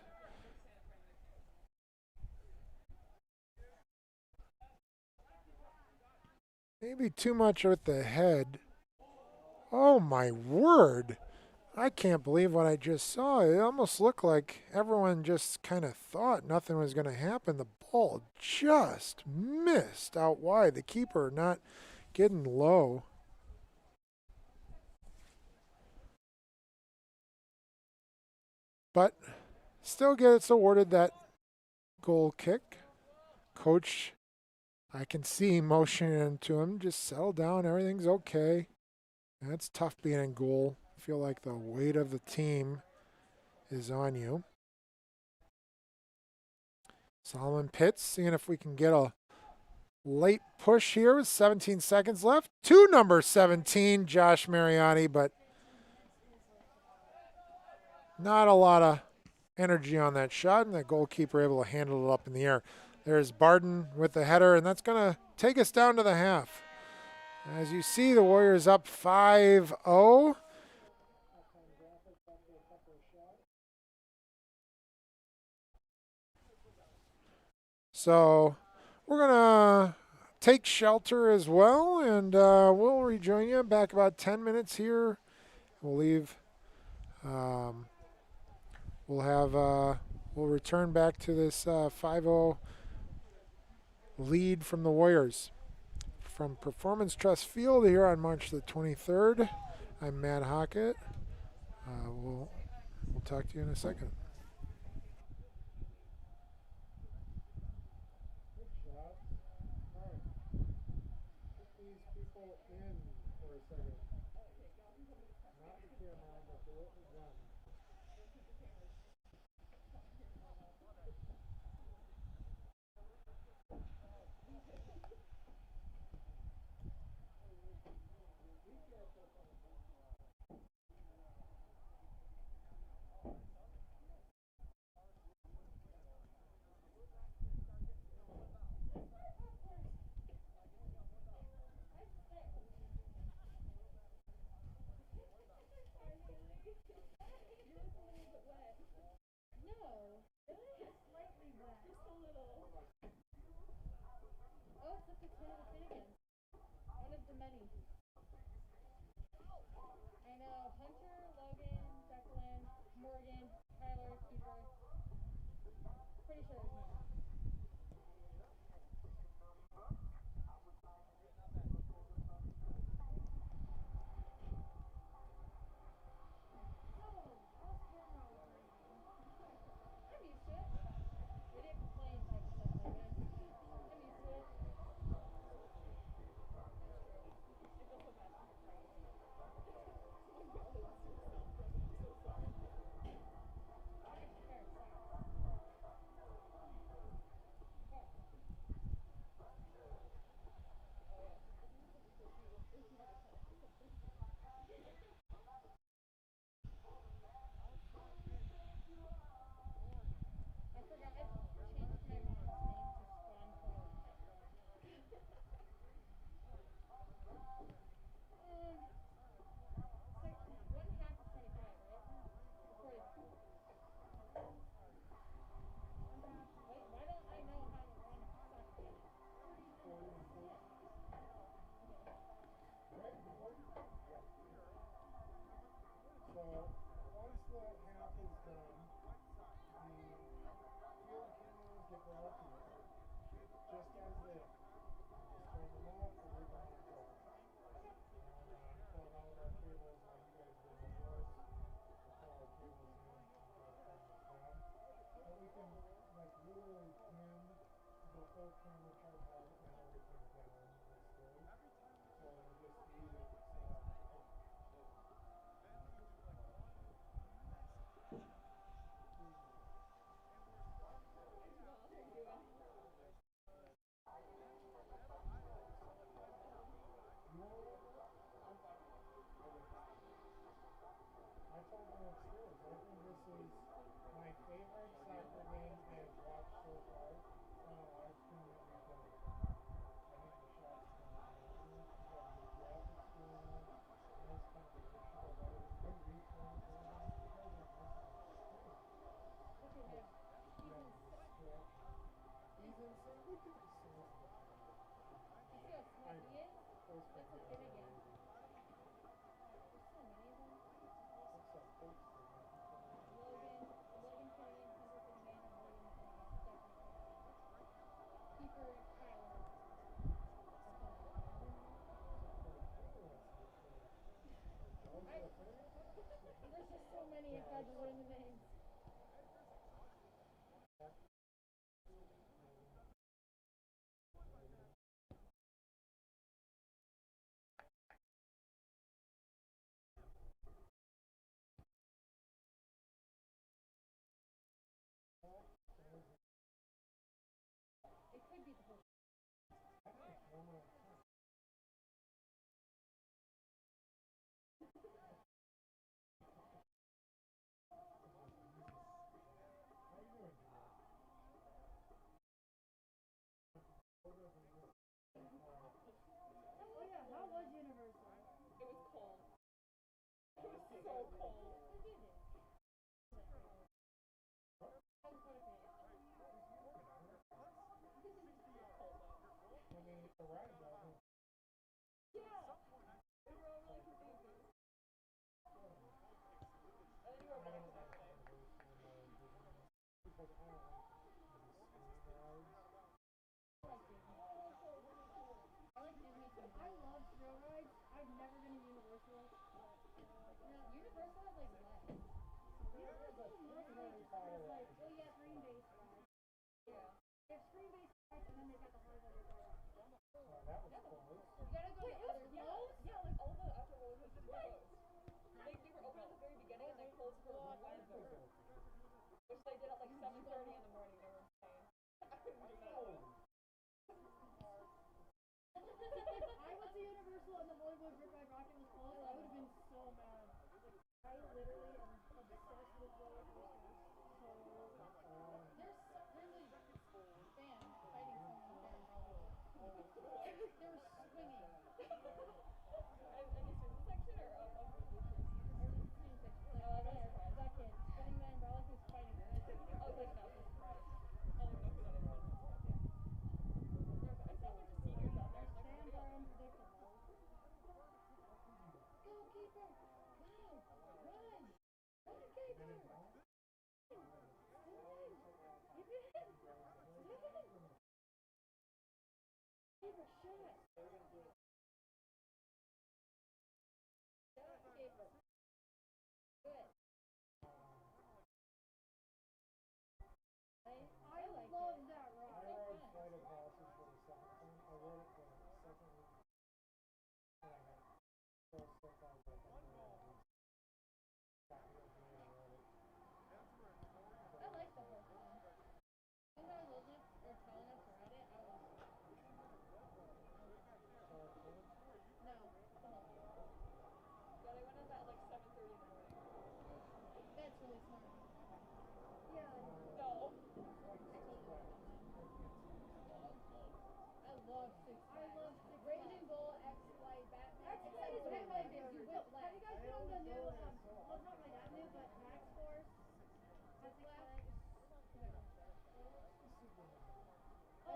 Maybe too much with the head. Oh my word. I can't believe what I just saw. It almost looked like everyone just kind of thought nothing was going to happen. The ball just missed out wide. The keeper not getting low. But still gets awarded that goal kick. Coach, I can see motioning to him. Just settle down. Everything's okay. That's tough being in goal. I feel like the weight of the team is on you. Solomon Pitts, seeing if we can get a late push here with 17 seconds left. To number 17, Josh Mariotti, but not a lot of energy on that shot, and the goalkeeper able to handle it up in the air. There's Barden with the header, and that's going to take us down to the half. As you see, the Warriors up 5-0. So we're going to take shelter as well, and we'll rejoin you back about 10 minutes here. We'll leave. We'll return back to this 5-0 lead from the Warriors. From Performance Trust Field here on March the 23rd, I'm Matt Hockett. We'll talk to you in a second. many. I know Hunter, Logan, Declan, Morgan, Tyler, Keeper. Pretty sure there's more. So once the half is done, the field cameras get brought here, just as this. Just turn them off and leave them on cover. And plug all of our cables like you guys did with yours. We'll pull our cables in and turn this down. But we can like literally pin the whole camera tripod and everything down this way. So it'll just leave it set up. I told them upstairs, I think this is my favorite soccer game I've watched so far on a live stream that we've done. I think the shots have been amazing. You got good graphics going on, nice composition of it, good replay program. You guys aren't missing a thing. Look at him. Yeah, distraction. He's insane. Look at his size of the camera. You see how small he is? Those That's videos a big are again. amazing. There's so many of them. What's up, folks? Logan Kane, Hunter for the man, and Morgan Declan. Keeper, Tyler. There's just so many if I just learn the names. It could be the whole. Oh yeah, how was Universal? It was cold. It was so cold. Who did it? I mean, the ride doesn't. Yeah. We were all really confused. And then you were I don't back like Saturday. because I don't like these screen rides. I like Disney. I like Disney too. I love thrill rides. I've never been to Universal. Universal has like less. There's a free Harry Potter ride. Well, yeah, screen-based rides. Yeah. They have screen-based rides, and then they've got the hardware rides. That was close. You gotta go to other those. Yeah, like all the after roller coasters were closed. They were open at the very beginning and then closed for I one think those hour. are okay. Which they did at like 7:30 in the morning. They were insane. I couldn't do that. I went to Universal and the Hollywood Brick Ride Rocket was closed. I would have been so mad. I literally am obsessed with roller coasters. So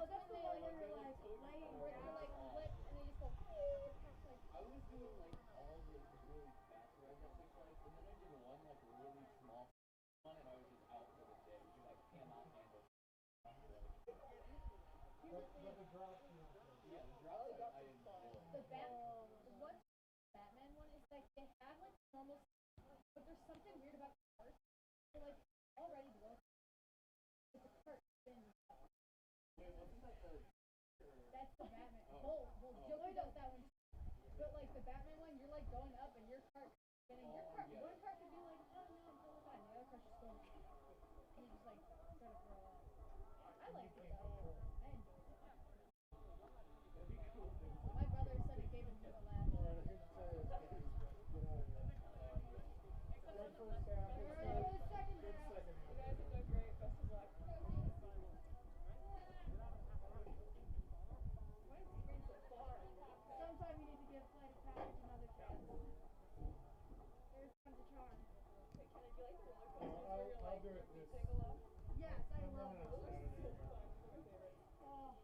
Oh, that's the one where you're like laying down, like lit, and then you just go. Like, I was doing like all the really fast rides at Six Flags, and then I did one like really small one, and I was just out for the day because I cannot handle. But the drop, Yeah, the drops I enjoy. the what's Batman one is like they have like normal, but there's something weird about the cart. They're like already built, but the cart spins. Wait, wasn't that the? That's the Batman. Well, Joey does that one. But like the Batman one, you're like going up and your cart spinning. Your cart, one cart could be like, oh no, I'm still fine. The other cart's just going, and you just like try to throw up. I like it though. I enjoy it. My brother said it gave him a laugh. Second half. You guys are doing great. Best of luck. Why is the screen so far? Sometimes you need to give Flight of Passage another chance. There's tons of charm. Wait, Kenna, do you like the roller coasters where you're I'll like do it this. take a left? Yes, I love running those. on Those are Saturday. so fun. They're my favorite. Oh,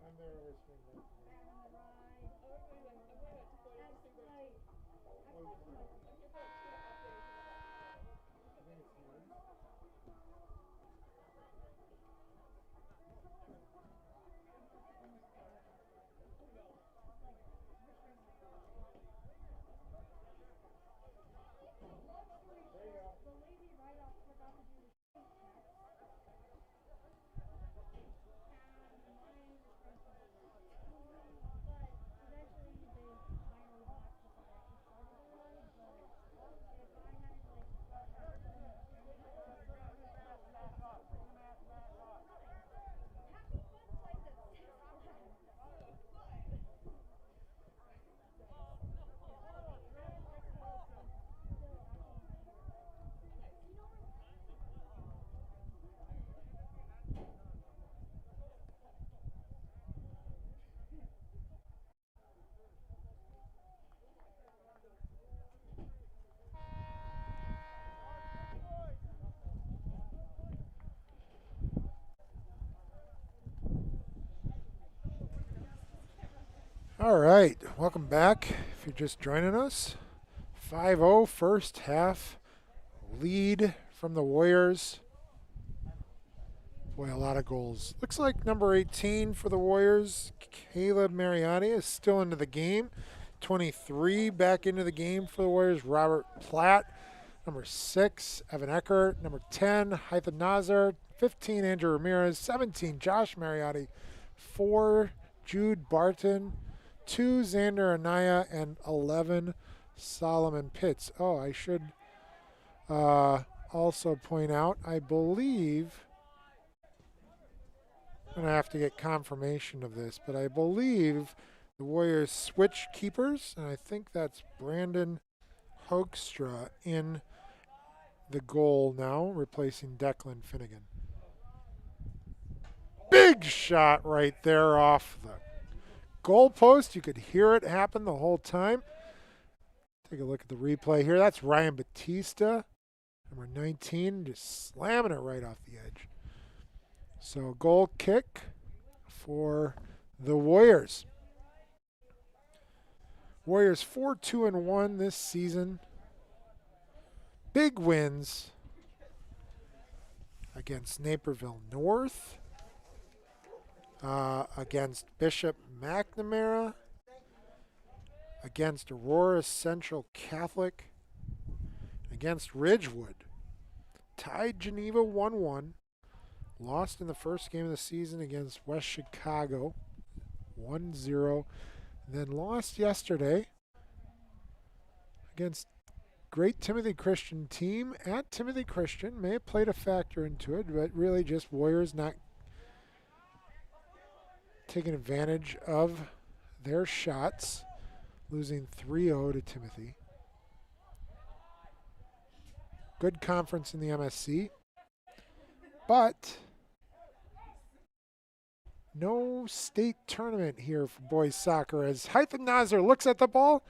I'm there over spring break. back on the ride. I'm going to 40 That's for Super. like, I Oh, felt like I'm here for like 2.5 days. I think it's yours. There you go. the lazy write-off forgot to do the shape test. And mine was perfect. But eventually they finally blocked before they actually started the ride. But if I hadn't like having fun like the Six Flags. All right, welcome back. If you're just joining us, 5-0 first half lead from the Warriors. Boy, a lot of goals. Looks like number 18 for the Warriors, Caleb Mariotti, is still into the game. 23 back into the game for the Warriors, Robert Platt. Number 6, Evan Eckert. Number 10, Hythan Nazar. 15, Andrew Ramirez. 17, Josh Mariotti. 4, Jude Barton. 2, Xander Anaya. And 11, Solomon Pitts. Oh, I should also point out, I believe, I'm going to have to get confirmation of this, but I believe the Warriors switch keepers, and I think that's Brandon Hoekstra in the goal now, replacing Declan Finnegan. Big shot right there off the goal post. You could hear it happen the whole time. Take a look at the replay here. That's Ryan Batista, number 19, just slamming it right off the edge. So goal kick for the Warriors. Warriors 4-2-1 this season. Big wins against Naperville North, against Bishop McNamara, against Aurora Central Catholic, against Ridgewood. Tied Geneva 1-1. Lost in the first game of the season against West Chicago 1-0. Then lost yesterday against great Timothy Christian team at Timothy Christian. May have played a factor into it, but really just Warriors not taking advantage of their shots, losing 3-0 to Timothy. Good conference in the MSC, but no state tournament here for boys soccer as Hythan Nazar looks at the ball,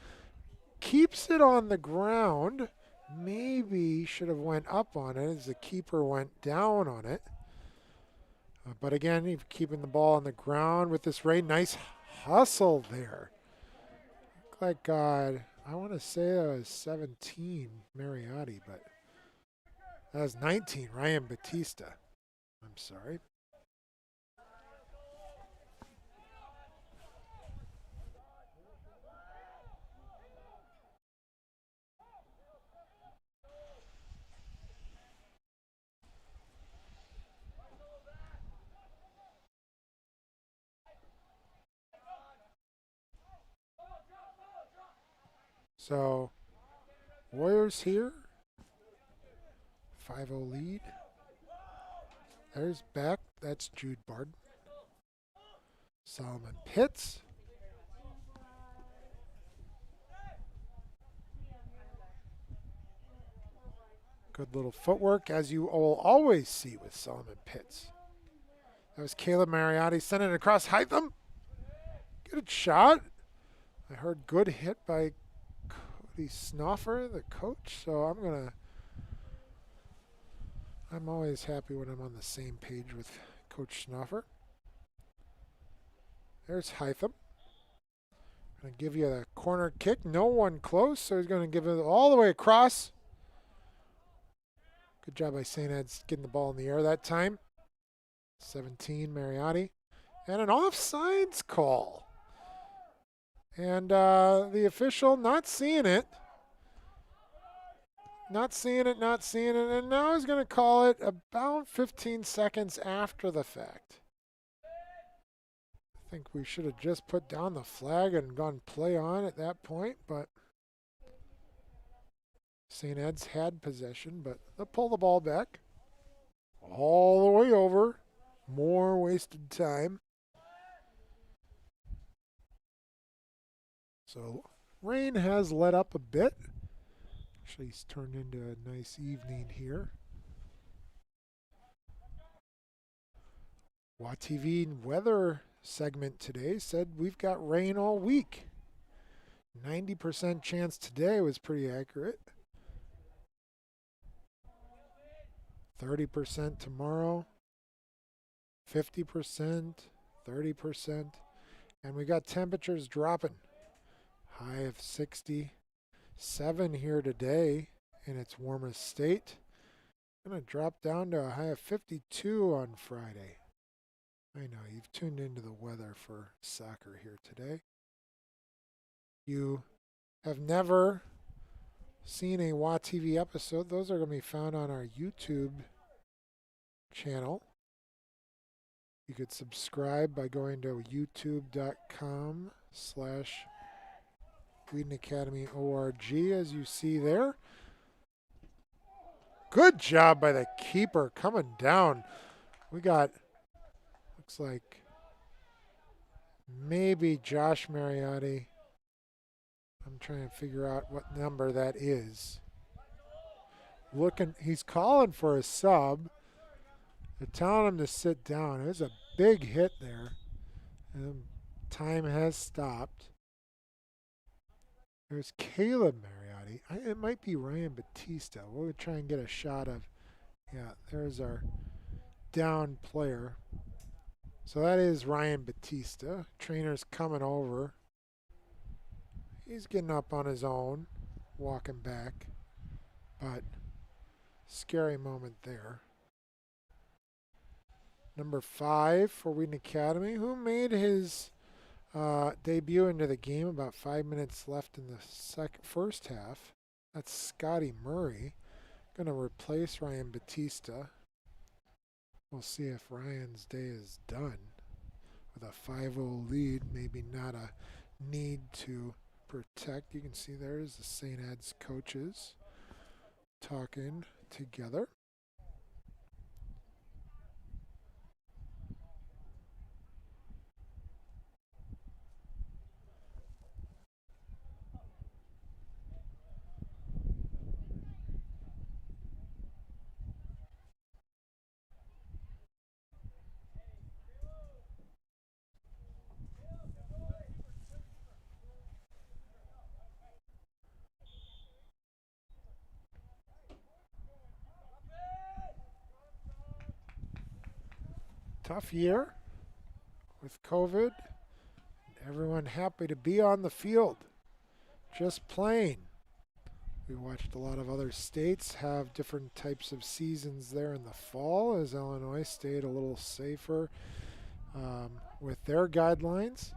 keeps it on the ground. Maybe should have went up on it as the keeper went down on it. But again, keeping the ball on the ground with this rain. Nice hustle there. Looked like, God, I want to say that was 17, Mariotti, but that was 19, Ryan Batista. I'm sorry. So, Warriors here. 5-0 lead. There's Beck. That's Jude Barton. Solomon Pitts. Good little footwork, as you will always see with Solomon Pitts. That was Caleb Mariotti sending it across Hytham. Good shot. I heard good hit by Cody Snoffer, the coach, so I'm always happy when I'm on the same page with Coach Snoffer. There's Hytham. Going to give you the corner kick. No one close, so he's going to give it all the way across. Good job by St. Ed's getting the ball in the air that time. 17, Mariotti. And an offsides call. And the official not seeing it. Not seeing it. And now he's going to call it about 15 seconds after the fact. I think we should have just put down the flag and gone play on at that point, but St. Ed's had possession, but they'll pull the ball back. All the way over. More wasted time. So rain has let up a bit. Actually, it's turned into a nice evening here. WATV weather segment today said we've got rain all week. 90% chance today was pretty accurate. 30% tomorrow. 50%, 30%. And we got temperatures dropping. High of 67 here today in its warmest state. Going to drop down to a high of 52 on Friday. I know, you've tuned into the weather for soccer here today. You have never seen a WATV episode. Those are going to be found on our YouTube channel. You could subscribe by going to youtube.com/Wheaton Academy ORG, as you see there. Good job by the keeper coming down. We got, looks like maybe Josh Mariotti. I'm trying to figure out what number that is. He's calling for a sub. They're telling him to sit down. There's a big hit there. And time has stopped. There's Caleb Mariotti. It might be Ryan Batista. We'll try and get a shot of, yeah, there's our down player. So that is Ryan Batista. Trainer's coming over. He's getting up on his own, walking back. But scary moment there. Number 5 for Wheaton Academy, who made his debut into the game about 5 minutes left in the first half. That's Scotty Murray. Going to replace Ryan Batista. We'll see if Ryan's day is done. With a 5-0 lead, maybe not a need to protect. You can see there's the St. Ed's coaches talking together. Tough year with COVID. Everyone happy to be on the field, just playing. We watched a lot of other states have different types of seasons there in the fall, as Illinois stayed a little safer with their guidelines.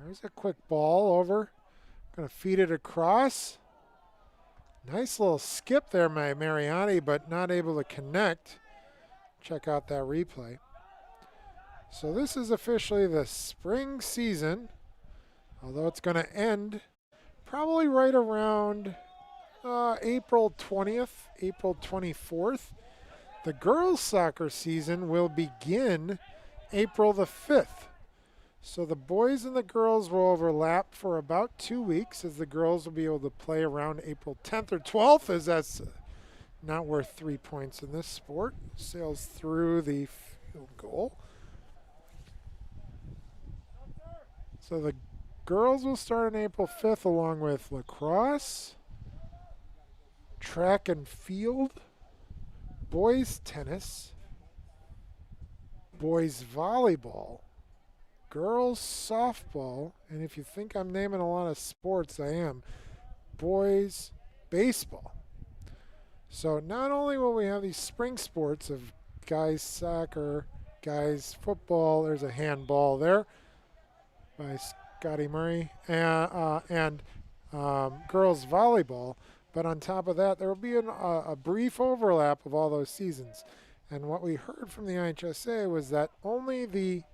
There's a quick ball over. Going to feed it across. Nice little skip there by Mariani, but not able to connect. Check out that replay. So this is officially the spring season, although it's going to end probably right around April 20th, April 24th. The girls' soccer season will begin April the 5th. So the boys and the girls will overlap for about 2 weeks, as the girls will be able to play around April 10th or 12th, as that's not worth 3 points in this sport. Sails through the field goal. So the girls will start on April 5th, along with lacrosse, track and field, boys tennis, boys volleyball, girls softball, and if you think I'm naming a lot of sports, I am, boys baseball. So not only will we have these spring sports of guys soccer, guys football, there's a handball there by Scotty Murray, and girls volleyball, but on top of that, there will be a brief overlap of all those seasons. And what we heard from the IHSA was that only the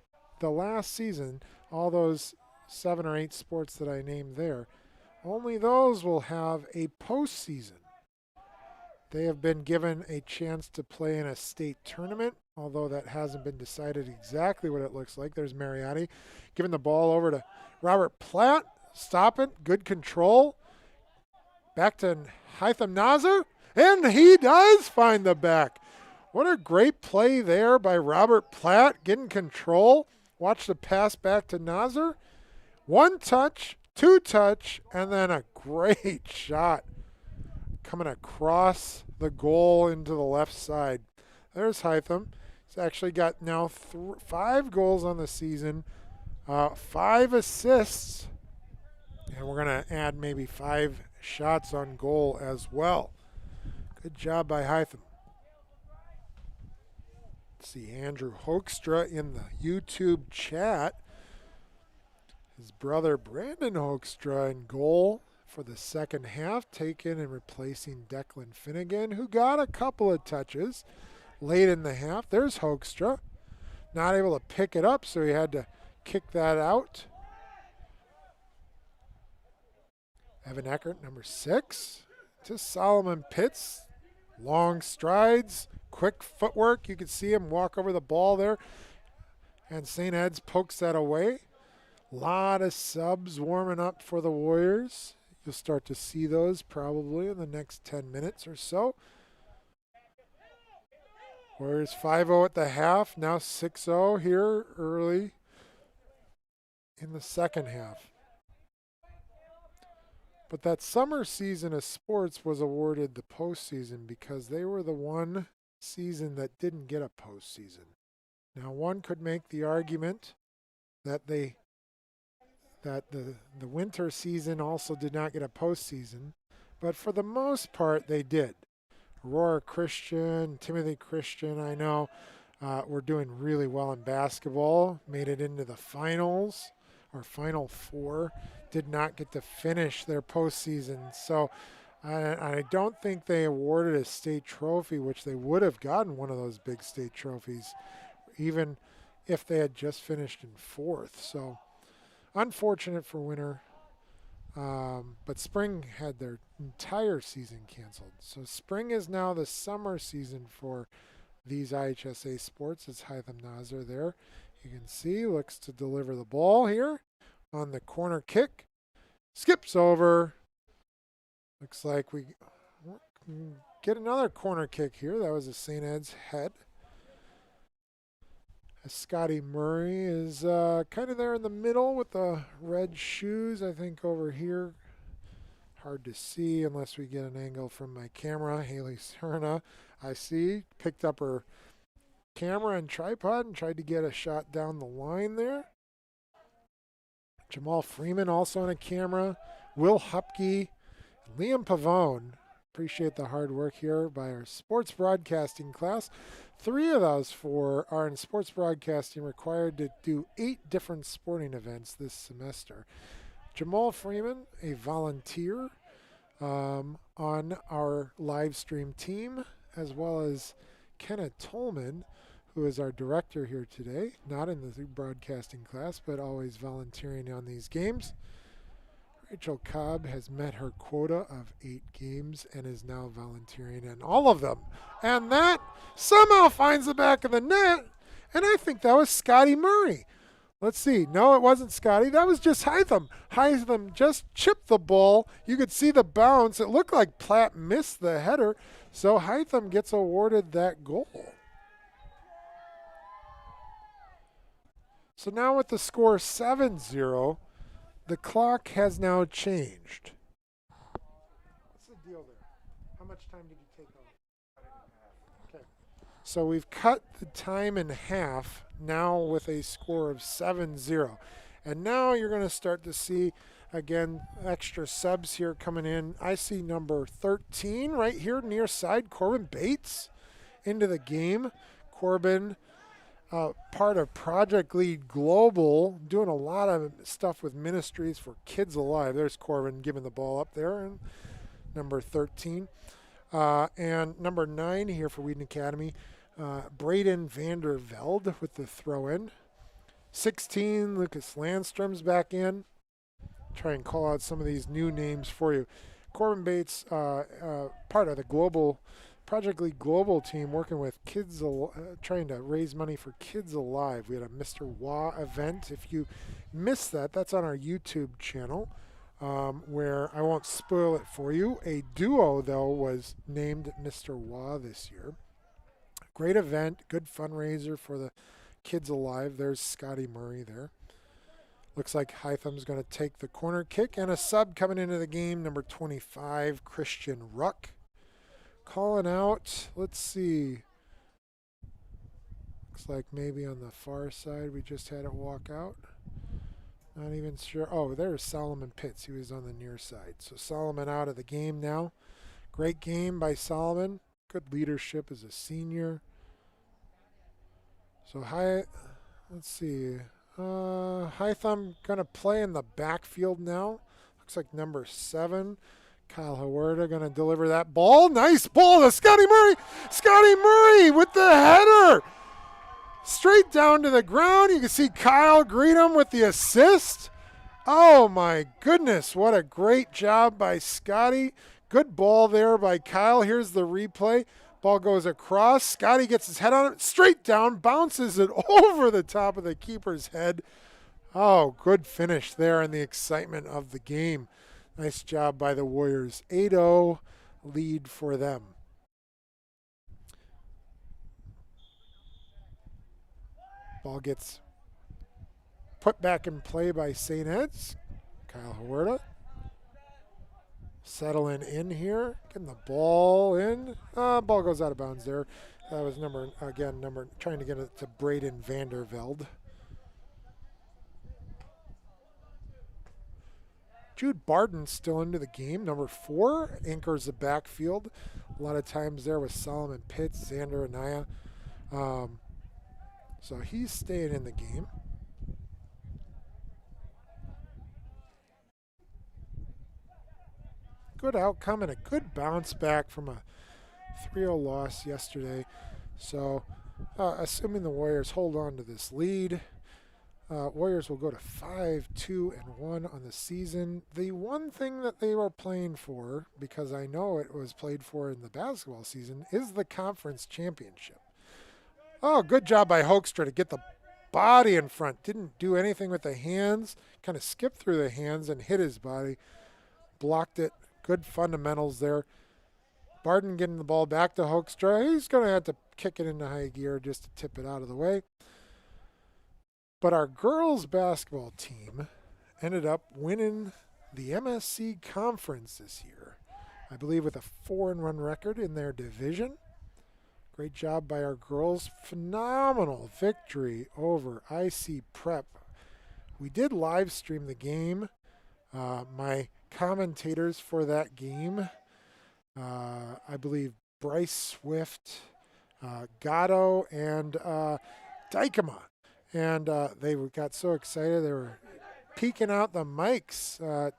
last season, all those 7 or 8 sports that I named there, only those will have a postseason. They have been given a chance to play in a state tournament, although that hasn't been decided exactly what it looks like. There's Mariani giving the ball over to Robert Platt. Stop it. Good control. Back to Hytham Nazar, and he does find the back. What a great play there by Robert Platt, getting control. Watch the pass back to Nazar. 1 touch, 2 touch, and then a great shot coming across the goal into the left side. There's Hytham. He's actually got now 5 goals on the season, 5 assists, and we're going to add maybe 5 shots on goal as well. Good job by Hytham. See Andrew Hoekstra in the YouTube chat. His brother Brandon Hoekstra in goal for the second half, taken and replacing Declan Finnegan, who got a couple of touches late in the half. There's Hoekstra. Not able to pick it up, so he had to kick that out. Evan Eckert, number 6, to Solomon Pitts. Long strides, quick footwork. You can see him walk over the ball there. And St. Ed's pokes that away. A lot of subs warming up for the Warriors. You'll start to see those probably in the next 10 minutes or so. Warriors 5-0 at the half, now 6-0 here early in the second half. But that summer season of sports was awarded the postseason because they were the one season that didn't get a postseason. Now, one could make the argument that the winter season also did not get a postseason, but for the most part, they did. Aurora Christian, Timothy Christian, I know, were doing really well in basketball, made it into the finals, or Final Four, did not get to finish their postseason. So I don't think they awarded a state trophy, which they would have gotten one of those big state trophies, even if they had just finished in 4th. So unfortunate for winter. But spring had their entire season canceled. So spring is now the summer season for these IHSA sports. It's Hytham Nazar there. You can see, looks to deliver the ball here on the corner kick. Skips over. Looks like we get another corner kick here. That was a St. Ed's head. Scotty Murray is kind of there in the middle with the red shoes, I think over here. Hard to see unless we get an angle from my camera. Haley Serna, I see, picked up her camera and tripod and tried to get a shot down the line there. Jamal Freeman also on a camera. Will Hupke, Liam Pavone. Appreciate the hard work here by our sports broadcasting class. 3 of those 4 are in sports broadcasting, required to do 8 different sporting events this semester. Jamal Freeman, a volunteer on our live stream team, as well as Kenneth Tolman, who is our director here today, not in the broadcasting class, but always volunteering on these games. Rachel Cobb has met her quota of 8 games and is now volunteering in all of them. And that somehow finds the back of the net, and I think that was Scotty Murray. Let's see. No, it wasn't Scotty. That was just Hytham. Hytham just chipped the ball. You could see the bounce. It looked like Platt missed the header, so Hytham gets awarded that goal. So now with the score 7-0, the clock has now changed. What's the deal there? How much time did you take on? Okay. So we've cut the time in half now with a score of 7-0. And now you're going to start to see, again, extra subs here coming in. I see number 13 right here near side, Corbin Bates, into the game. Corbin, part of Project Lead Global, doing a lot of stuff with ministries for Kids Alive. There's Corbin giving the ball up there, and number 13. And number 9 here for Wheaton Academy, Braden Vandervelde with the throw-in. 16, Lucas Landstrom's back in. Try and call out some of these new names for you. Corbin Bates, part of the global Project League Global team, working with Kids, trying to raise money for Kids Alive. We had a Mr. Wah event. If you missed that, that's on our YouTube channel, where I won't spoil it for you. A duo, though, was named Mr. Wah this year. Great event, good fundraiser for the Kids Alive. There's Scotty Murray there. Looks like Hytham's going to take the corner kick, and a sub coming into the game, number 25, Christian Ruck. Calling out, let's see. Looks like maybe on the far side we just had it walk out. Not even sure. Oh, there's Solomon Pitts. He was on the near side. So Solomon out of the game now. Great game by Solomon. Good leadership as a senior. So let's see. Hytham going to play in the backfield now. Looks like number 7. Kyle Huerta going to deliver that ball. Nice ball to Scotty Murray. Scotty Murray with the header. Straight down to the ground. You can see Kyle greet him with the assist. Oh my goodness, what a great job by Scotty. Good ball there by Kyle. Here's the replay. Ball goes across. Scotty gets his head on it. Straight down. Bounces it over the top of the keeper's head. Oh, good finish there in the excitement of the game. Nice job by the Warriors. 8-0 lead for them. Ball gets put back in play by St. Ed's. Kyle Huerta. Settling in here. Getting the ball in. Ball goes out of bounds there. That was trying to get it to Braden Vandervelde. Jude Barden still into the game. Number 4 anchors the backfield. A lot of times there with Solomon Pitts, Xander Anaya. So he's staying in the game. Good outcome and a good bounce back from a 3-0 loss yesterday. So assuming the Warriors hold on to this lead, Warriors will go to 5-2-1 on the season. The one thing that they were playing for, because I know it was played for in the basketball season, is the conference championship. Oh, good job by Hoekstra to get the body in front. Didn't do anything with the hands. Kind of skipped through the hands and hit his body. Blocked it. Good fundamentals there. Barden getting the ball back to Hoekstra. He's going to have to kick it into high gear just to tip it out of the way. But our girls basketball team ended up winning the MSC Conference this year. I believe with a 4-1 record in their division. Great job by our girls. Phenomenal victory over IC Prep. We did live stream the game. My commentators for that game, I believe Bryce Swift, Gatto, and Dykema. And they got so excited they were peeking out the mics,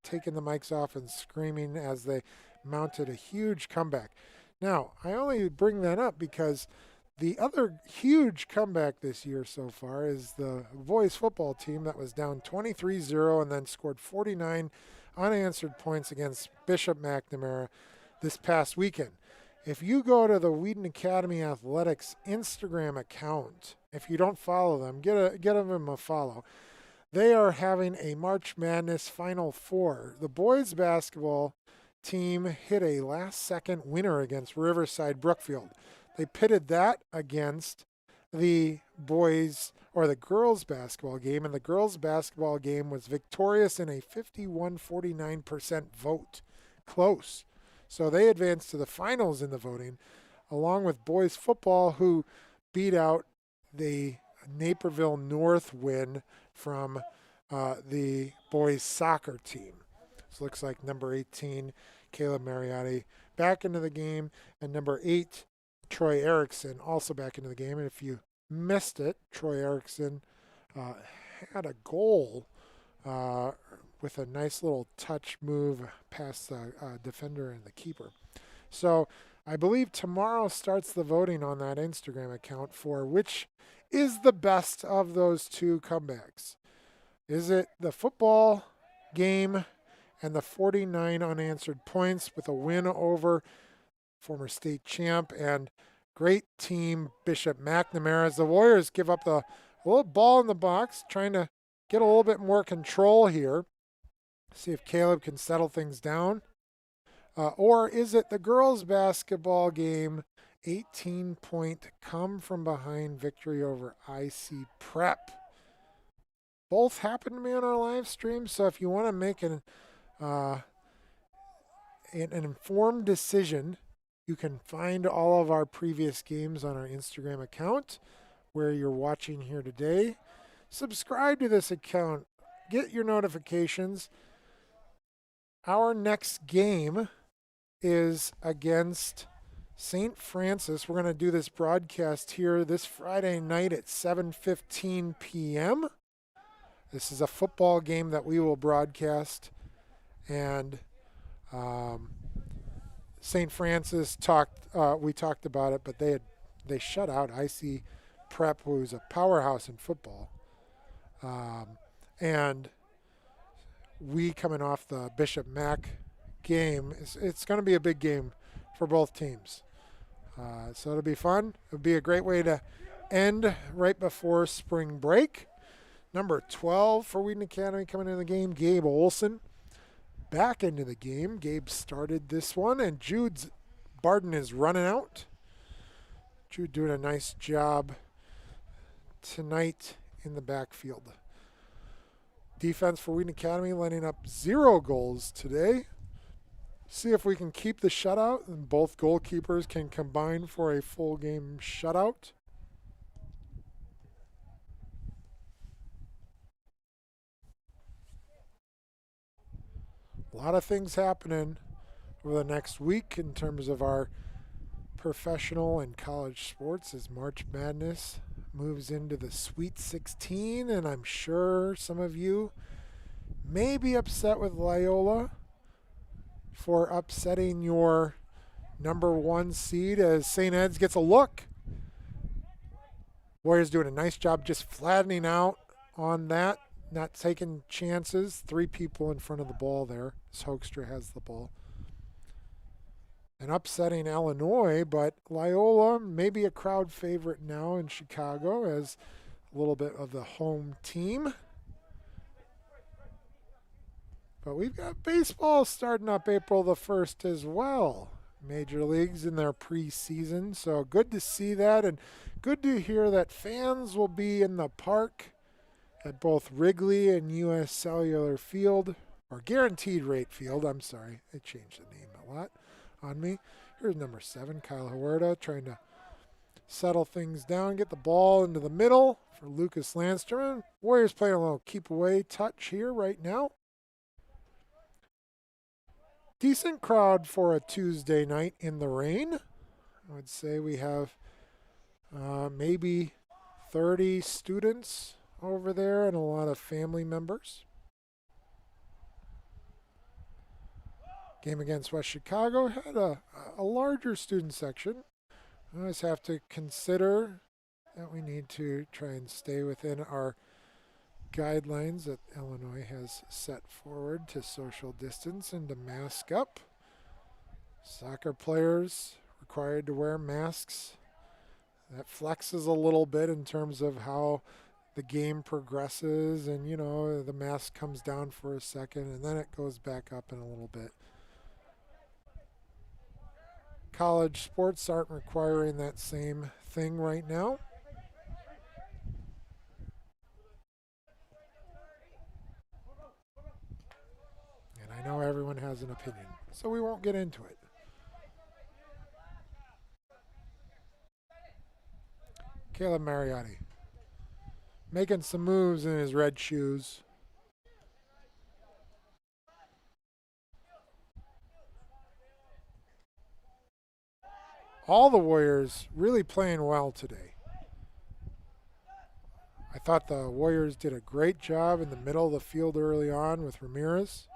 taking the mics off and screaming as they mounted a huge comeback. Now, I only bring that up because the other huge comeback this year so far is the boys football team that was down 23-0 and then scored 49 unanswered points against Bishop McNamara this past weekend. If you go to the Wheaton Academy Athletics Instagram account, if you don't follow them, get them a follow. They are having a March Madness Final Four. The boys basketball team hit a last-second winner against Riverside Brookfield. They pitted that against the boys or the girls basketball game, and the girls basketball game was victorious in a 51-49% vote. Close. So they advanced to the finals in the voting, along with boys football, who beat out the Naperville North win from the boys soccer team. So looks like number 18, Caleb Mariotti, back into the game, and number 8, Troy Erickson, also back into the game. And if you missed it, Troy Erickson had a goal with a nice little touch move past the defender and the keeper. So I believe tomorrow starts the voting on that Instagram account for which is the best of those two comebacks. Is it the football game and the 49 unanswered points with a win over former state champ and great team Bishop McNamara, as the Warriors give up the little ball in the box, trying to get a little bit more control here. See if Caleb can settle things down. Or is it the girls basketball game, 18-point come from behind victory over IC Prep? Both happened to me on our live stream, so if you want to make an informed decision, you can find all of our previous games on our Instagram account where you're watching here today. Subscribe to this account. Get your notifications. Our next game is against St. Francis. We're going to do this broadcast here this Friday night at 7:15 p.m. This is a football game that we will broadcast. And St. Francis we talked about it, but they shut out IC Prep, who's a powerhouse in football. And we coming off the Bishop Mac game, it's going to be a big game for both teams. So it'll be fun. It'll be a great way to end right before spring break. Number 12 for Wheaton Academy coming into the game, Gabe Olson. Back into the game. Gabe started this one, and Jude Barden is running out. Jude doing a nice job tonight in the backfield. Defense for Wheaton Academy lining up 0 goals today. See if we can keep the shutout, and both goalkeepers can combine for a full game shutout. A lot of things happening over the next week in terms of our professional and college sports as March Madness moves into the Sweet 16, and I'm sure some of you may be upset with Loyola for upsetting your number 1 seed as St. Ed's gets a look. Warriors doing a nice job just flattening out on that, not taking chances. 3 people in front of the ball there as Hoekstra has the ball. And upsetting Illinois, but Loyola may be a crowd favorite now in Chicago as a little bit of the home team. But we've got baseball starting up April the 1st as well. Major leagues in their preseason, so good to see that, and good to hear that fans will be in the park at both Wrigley and U.S. Cellular Field, or Guaranteed Rate Field. I'm sorry, I changed the name a lot on me. Here's number 7, Kyle Huerta, trying to settle things down, get the ball into the middle for Lucas Landstrom. Warriors playing a little keep away touch here right now. Decent crowd for a Tuesday night in the rain. I would say we have maybe 30 students over there and a lot of family members. Game against West Chicago had a larger student section. I always have to consider that we need to try and stay within our guidelines that Illinois has set forward to social distance and to mask up. Soccer players required to wear masks. That flexes a little bit in terms of how the game progresses, and you know, the mask comes down for a second and then it goes back up in a little bit. College sports aren't requiring that same thing right now. And I know everyone has an opinion, so we won't get into it. Caleb Mariotti making some moves in his red shoes. All the Warriors really playing well today. I thought the Warriors did a great job in the middle of the field early on with Ramirez.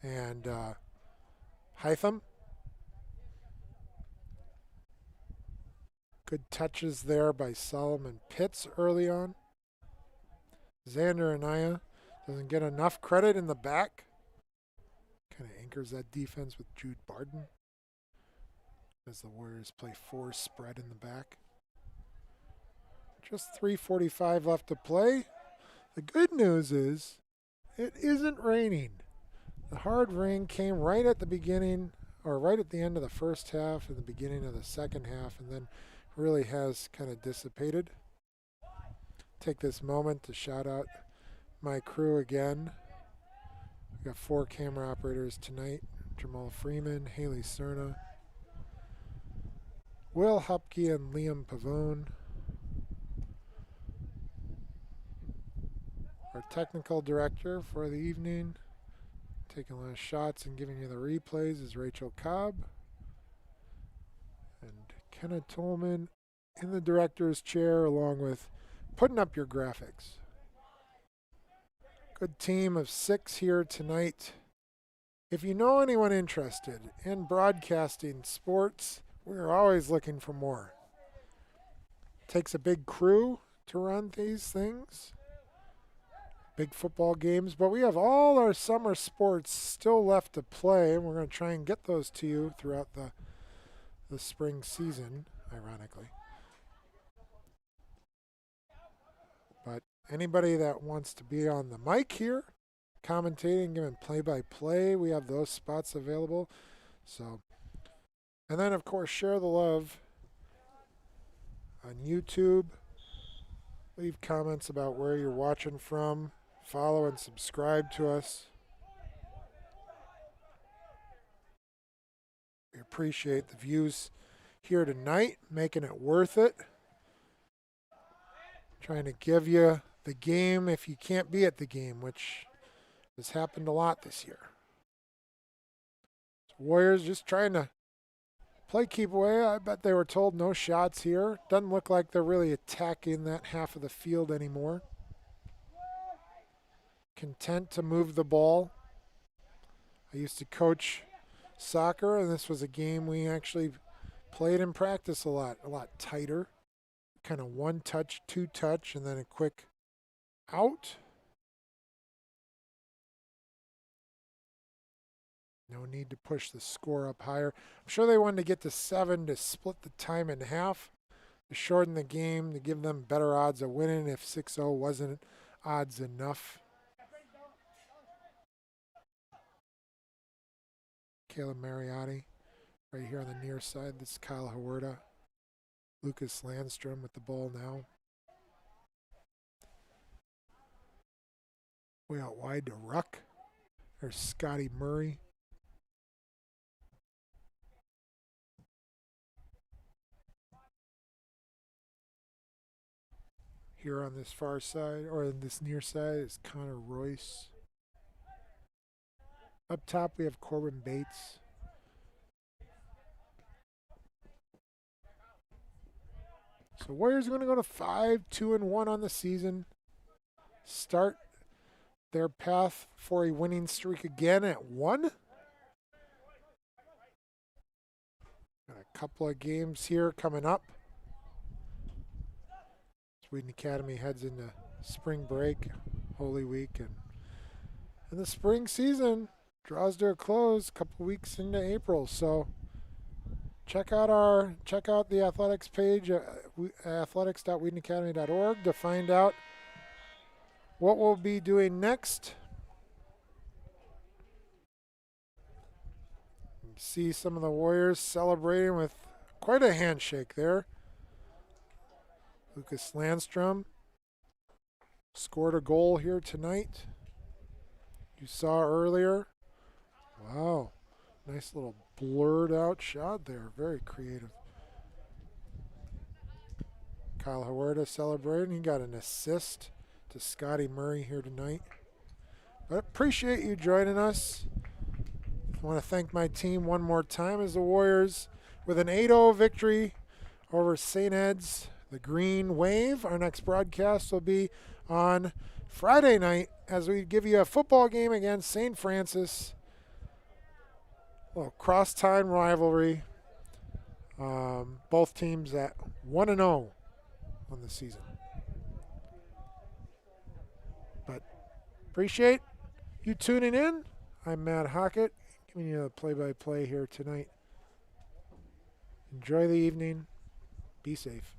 And Hytham. Good touches there by Solomon Pitts early on. Xander Anaya doesn't get enough credit in the back. Kind of anchors that defense with Jude Barden as the Warriors play 4 spread in the back. Just 3:45 left to play. The good news is it isn't raining. The hard rain came right at the beginning, or right at the end of the first half and the beginning of the second half, and then really has kind of dissipated. Take this moment to shout out my crew again. We got 4 camera operators tonight. Jamal Freeman, Haley Cerna, Will Hupke, and Liam Pavone. Our technical director for the evening, taking a lot of shots and giving you the replays, is Rachel Cobb. And Kenna Tolman in the director's chair, along with putting up your graphics. Good team of 6 here tonight. If you know anyone interested in broadcasting sports, we're always looking for more. Takes a big crew to run these things. Big football games, but we have all our summer sports still left to play, and we're going to try and get those to you throughout the spring season, ironically. But anybody that wants to be on the mic here, commentating, giving play-by-play, we have those spots available. So, and then of course share the love on YouTube. Leave comments about where you're watching from. Follow and subscribe to us. We appreciate the views here tonight, making it worth it. Trying to give you the game if you can't be at the game, which has happened a lot this year. So Warriors just trying to play keep away. I bet they were told no shots here. Doesn't look like they're really attacking that half of the field anymore. Content to move the ball. I used to coach soccer, and this was a game we actually played in practice a lot tighter. Kind of 1-touch, 2-touch, and then a quick out. No need to push the score up higher. I'm sure they wanted to get to 7 to split the time in half, to shorten the game, to give them better odds of winning if 6-0 wasn't odds enough. Caleb Mariotti right here on the near side. This is Kyle Huerta. Lucas Landstrom with the ball now. Way out wide to Ruck. There's Scotty Murray. Here on this far side, or on this near side, is Connor Royce. Up top, we have Corbin Bates. So Warriors are going to go to 5-2-1 on the season. Start their path for a winning streak again at 1. Got a couple of games here coming up. Wheaton Academy heads into spring break, Holy Week, and the spring season draws to a close a couple weeks into April. So check out the athletics page at athletics.wheatonacademy.org to find out what we'll be doing next. See some of the Warriors celebrating with quite a handshake there. Lucas Landstrom scored a goal here tonight. You saw earlier. Wow. Nice little blurred out shot there. Very creative. Kyle Huerta celebrating. He got an assist to Scotty Murray here tonight. But appreciate you joining us. I want to thank my team one more time as the Warriors with an 8-0 victory over St. Ed's. The Green Wave. Our next broadcast will be on Friday night as we give you a football game against St. Francis. A little cross-time rivalry. Both teams at 1-0 on the season. But appreciate you tuning in. I'm Matt Hockett, giving you a play-by-play here tonight. Enjoy the evening. Be safe.